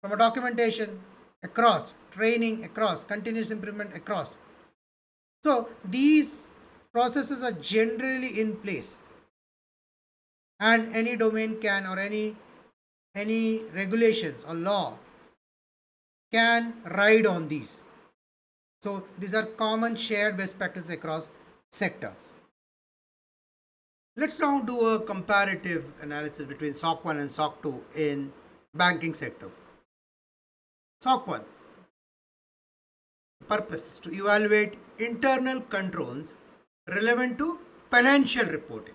From a documentation, across, training, across, continuous improvement, across. So these processes are generally in place, and any domain can or any regulations or law can ride on these. So these are common shared best practices across sectors. Let's now do a comparative analysis between SOC 1 and SOC 2 in banking sector. SOC 1 purpose is to evaluate internal controls relevant to financial reporting,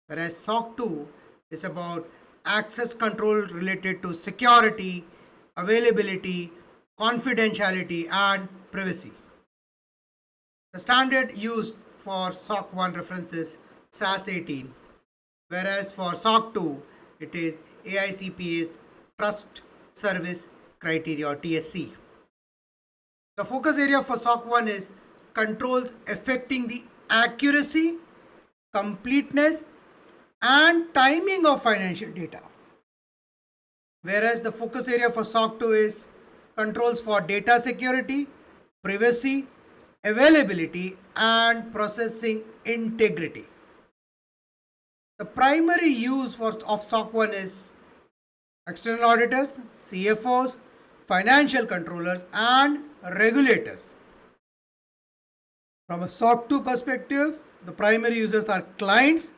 whereas SOC 2 is about access control related to security, availability, confidentiality, and privacy. The standard used for SOC 1 references SaaS 18, whereas for SOC 2 it is AICPA's Trust Service Criteria or TSC. The focus area for SOC 1 is controls affecting the accuracy, completeness, and timing of financial data. Whereas the focus area for SOC 2 is controls for data security, privacy, availability, and processing integrity. The primary use of SOC 1 is external auditors, CFOs, financial controllers, and regulators. From a SOC 2 perspective, the primary users are clients,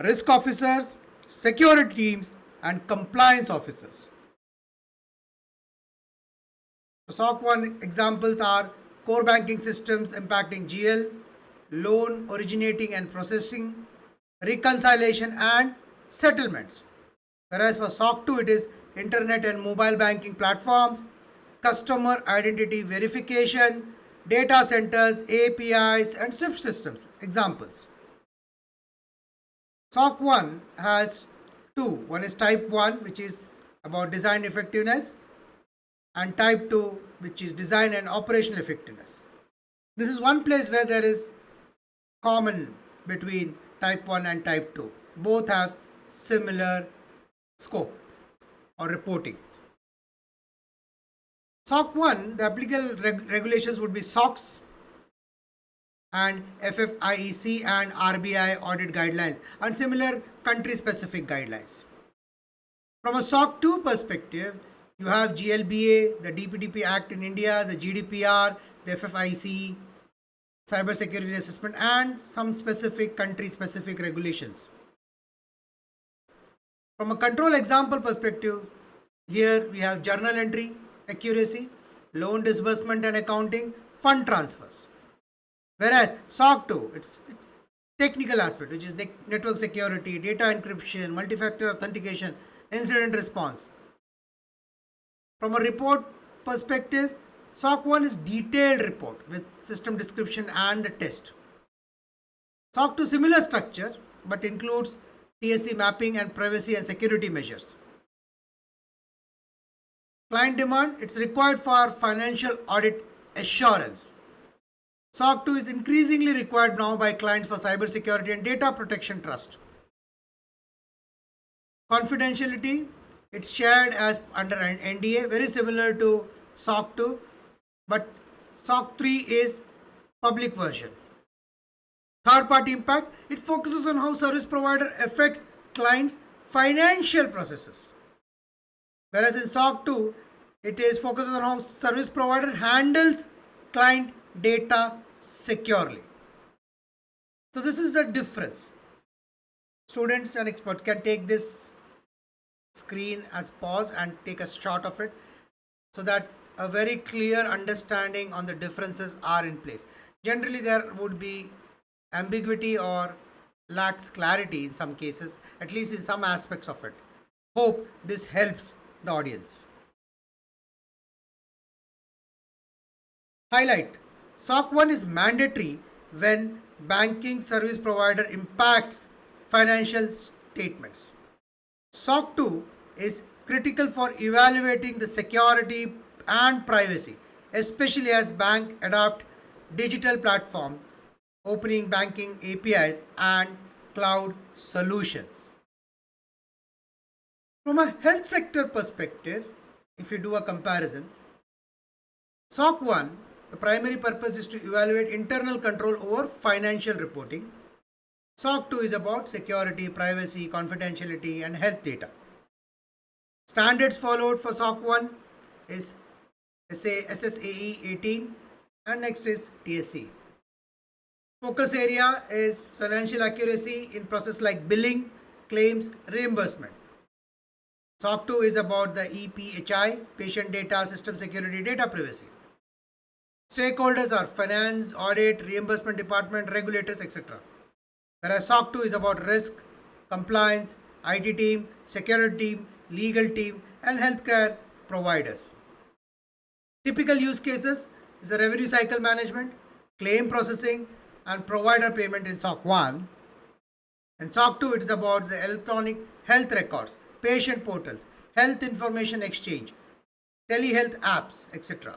risk officers, security teams, and compliance officers. SOC 1 examples are core banking systems impacting GL, loan originating and processing, reconciliation, and settlements. Whereas for SOC 2, it is internet and mobile banking platforms, customer identity verification, data centers, APIs, and SWIFT systems. Examples. SOC 1 has two. One is type 1, which is about design effectiveness, and type 2, which is design and operational effectiveness. This is one place where there is common between type 1 and type 2. Both have similar scope or reporting. SOC 1, the applicable regulations would be SOX and FFIEC and RBI audit guidelines and similar country specific guidelines. From a SOC 2 perspective, you have GLBA, the DPDP Act in India, the GDPR, the FFIEC, Cybersecurity Assessment, and some specific country specific regulations. From a control example perspective, here we have journal entry, accuracy, loan disbursement and accounting, fund transfers. Whereas SOC 2, it's technical aspect, which is network security, data encryption, multi-factor authentication, incident response. From a report perspective, SOC 1 is detailed report with system description and the test. SOC 2 similar structure but includes TSC mapping and privacy and security measures. Client demand, it's required for financial audit assurance. SOC 2 is increasingly required now by clients for cybersecurity and data protection trust. Confidentiality, it's shared as under an NDA, very similar to SOC 2, but SOC 3 is public version. Third party impact, it focuses on how service provider affects clients' financial processes. Whereas in SOC 2, it is focused on how service provider handles client data securely. So this is the difference. Students and experts can take this screen as pause and take a shot of it so that a very clear understanding on the differences are in place. Generally, there would be ambiguity or lacks clarity in some cases, at least in some aspects of it. Hope this helps the audience. Highlight: SOC 1 is mandatory when banking service provider impacts financial statements. SOC 2 is critical for evaluating the security and privacy, especially as banks adopt digital platform, opening banking APIs and cloud solutions. From a health sector perspective, if you do a comparison, SOC 1, the primary purpose is to evaluate internal control over financial reporting. SOC 2 is about security, privacy, confidentiality, and health data. Standards followed for SOC 1 is SSAE 18 and next is TSC. Focus area is financial accuracy in process like billing, claims, reimbursement. SOC 2 is about the EPHI, patient data, system security, data privacy. Stakeholders are finance, audit, reimbursement department, regulators, etc. Whereas SOC 2 is about risk, compliance, IT team, security team, legal team, and healthcare providers. Typical use cases is the revenue cycle management, claim processing, and provider payment in SOC 1. And SOC 2, it is about the electronic health records, patient portals, health information exchange, telehealth apps, etc.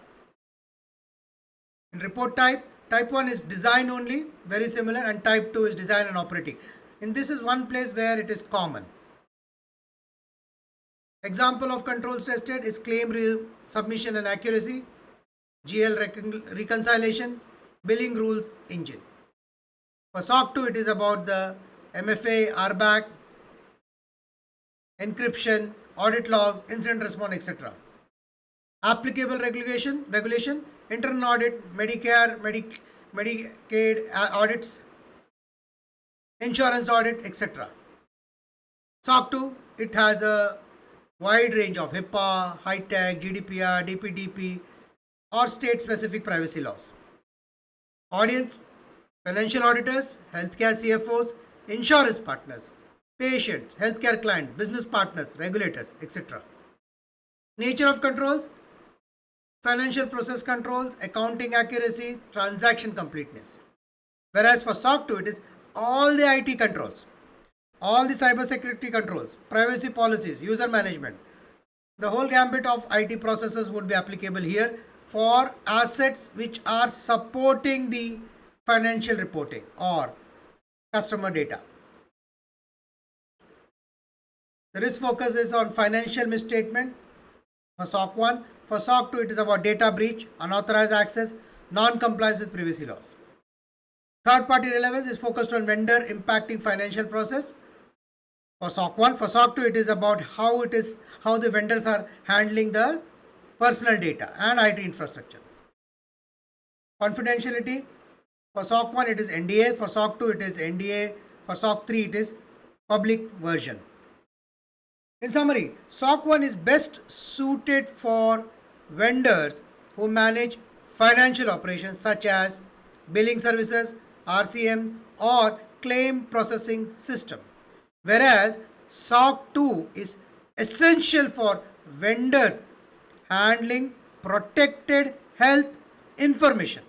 In report type, Type 1 is design only, very similar, and type 2 is design and operating. And this is one place where it is common. Example of controls tested is claim submission and accuracy, GL reconciliation, billing rules engine. For SOC 2, it is about the MFA, RBAC, encryption, audit logs, incident response, etc. Applicable regulation, internal audit, Medicare, Medicaid audits, insurance audit, etc. SOC 2, it has a wide range of HIPAA, high-tech, GDPR, DPDP, or state-specific privacy laws. Audience, financial auditors, healthcare CFOs, insurance partners, patients, healthcare clients, business partners, regulators, etc. Nature of controls, financial process controls, accounting accuracy, transaction completeness. Whereas for SOC 2, it is all the IT controls, all the cybersecurity controls, privacy policies, user management. The whole gambit of IT processes would be applicable here for assets which are supporting the financial reporting or customer data. The risk focus is on financial misstatement for SOC 1. For SOC 2, it is about data breach, unauthorized access, non-compliance with privacy laws. Third-party relevance is focused on vendor impacting financial process. For SOC 1, for SOC 2, it is about how the vendors are handling the personal data and IT infrastructure. Confidentiality, for SOC 1 it is NDA, for SOC 2 it is NDA, for SOC 3 it is public version. In summary, SOC 1 is best suited for vendors who manage financial operations such as billing services, RCM, or claim processing system. Whereas SOC 2 is essential for vendors handling protected health information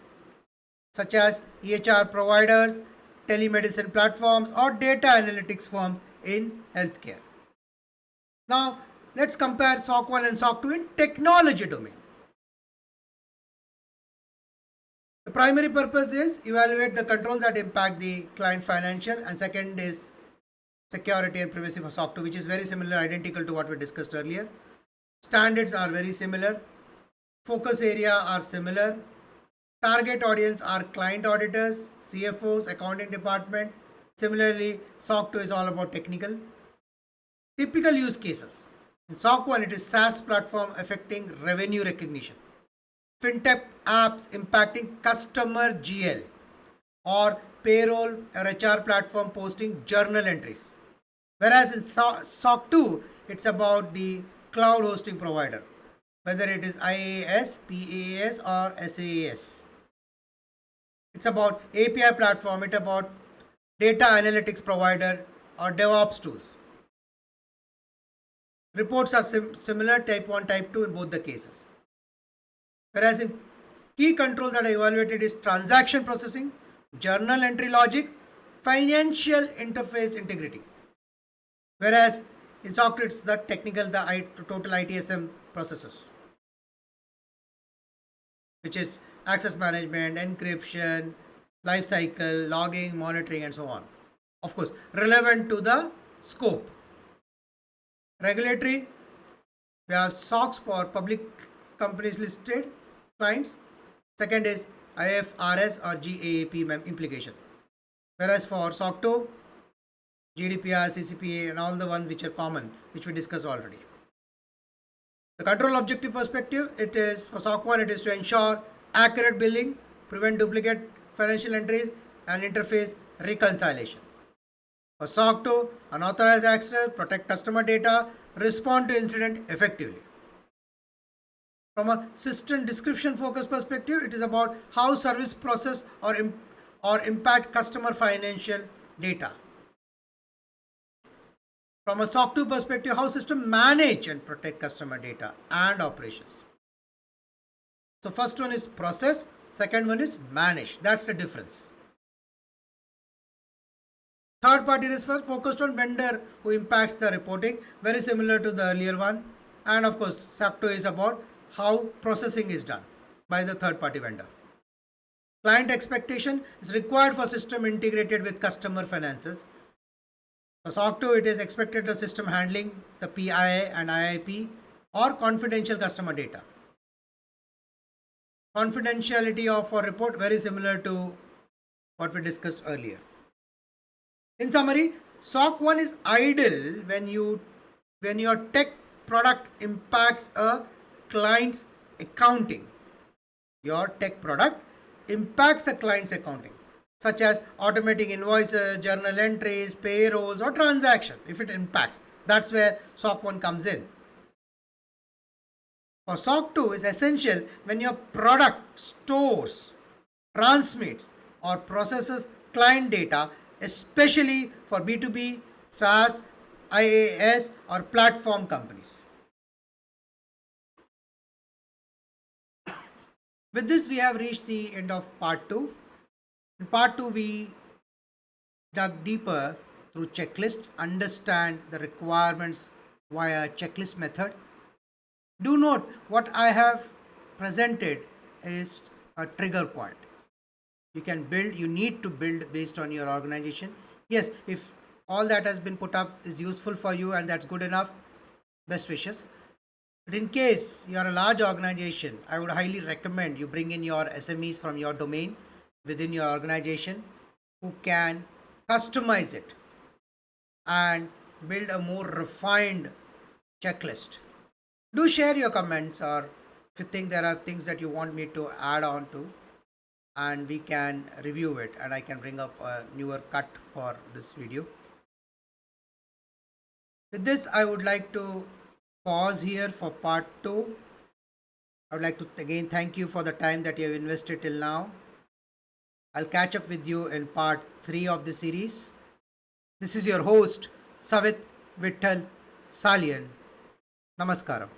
such as EHR providers, telemedicine platforms, or data analytics firms in healthcare. Now, let's compare SOC 1 and SOC 2 in technology domain. The primary purpose is evaluate the controls that impact the client financial, and second is security and privacy for SOC 2, which is very similar, identical to what we discussed earlier. Standards are very similar. Focus area are similar. Target audience are client auditors, CFOs, accounting department. Similarly, SOC 2 is all about technical. Typical use cases. In SOC 1, it is SaaS platform affecting revenue recognition. FinTech apps impacting customer GL, or payroll or HR platform posting journal entries. Whereas in SOC 2, it's about the cloud hosting provider, whether it is IaaS, PaaS, or SaaS. It's about API platform, it's about data analytics provider or DevOps tools. Reports are similar, type 1, type 2 in both the cases. Whereas in key controls that are evaluated is transaction processing, journal entry logic, financial interface integrity. Whereas in SOC 2, it's the technical, the total ITSM processes, which is access management, encryption, lifecycle, logging, monitoring, and so on. Of course, relevant to the scope. Regulatory, we have SOX for public companies listed clients. Second is IFRS or GAAP implication. Whereas for SOC 2, GDPR, CCPA, and all the ones which are common, which we discussed already. The control objective perspective, it is for SOC 1, it is to ensure accurate billing, prevent duplicate financial entries, and interface reconciliation. For SOC 2, unauthorized access, protect customer data, respond to incident effectively. From a system description focus perspective, it is about how service process or impact customer financial data. From a SOC 2 perspective, how system manage and protect customer data and operations. So first one is process, second one is manage. That's the difference. Third party risk focused on vendor who impacts the reporting, very similar to the earlier one. And of course, SOC 2 is about how processing is done by the third party vendor. Client expectation is required for system integrated with customer finances. For SOC 2, it is expected the system handling the PIA and IIP or confidential customer data. Confidentiality of a report very similar to what we discussed earlier. In summary, SOC 1 is idle when your tech product impacts a client's accounting. Your tech product impacts a client's accounting, such as automating invoices, journal entries, payrolls, or transaction. If it impacts, that's where SOC 1 comes in. For SOC 2 is essential when your product stores, transmits, or processes client data, especially for B2B, SaaS, IaaS, or platform companies. With this, we have reached the end of part 2. In part 2, we dug deeper through checklist, understand the requirements via checklist method. Do note what I have presented is a trigger point. You need to build based on your organization. Yes, if all that has been put up is useful for you and that's good enough, best wishes. But in case you are a large organization, I would highly recommend you bring in your SMEs from your domain within your organization who can customize it and build a more refined checklist. Do share your comments, or if you think there are things that you want me to add on to, and we can review it and I can bring up a newer cut for this video. With this, I would like to pause here for part 2. I would like to again thank you for the time that you have invested till now. I'll catch up with you in part 3 of the series. This is your host, Savit Vittal Salian. Namaskaram.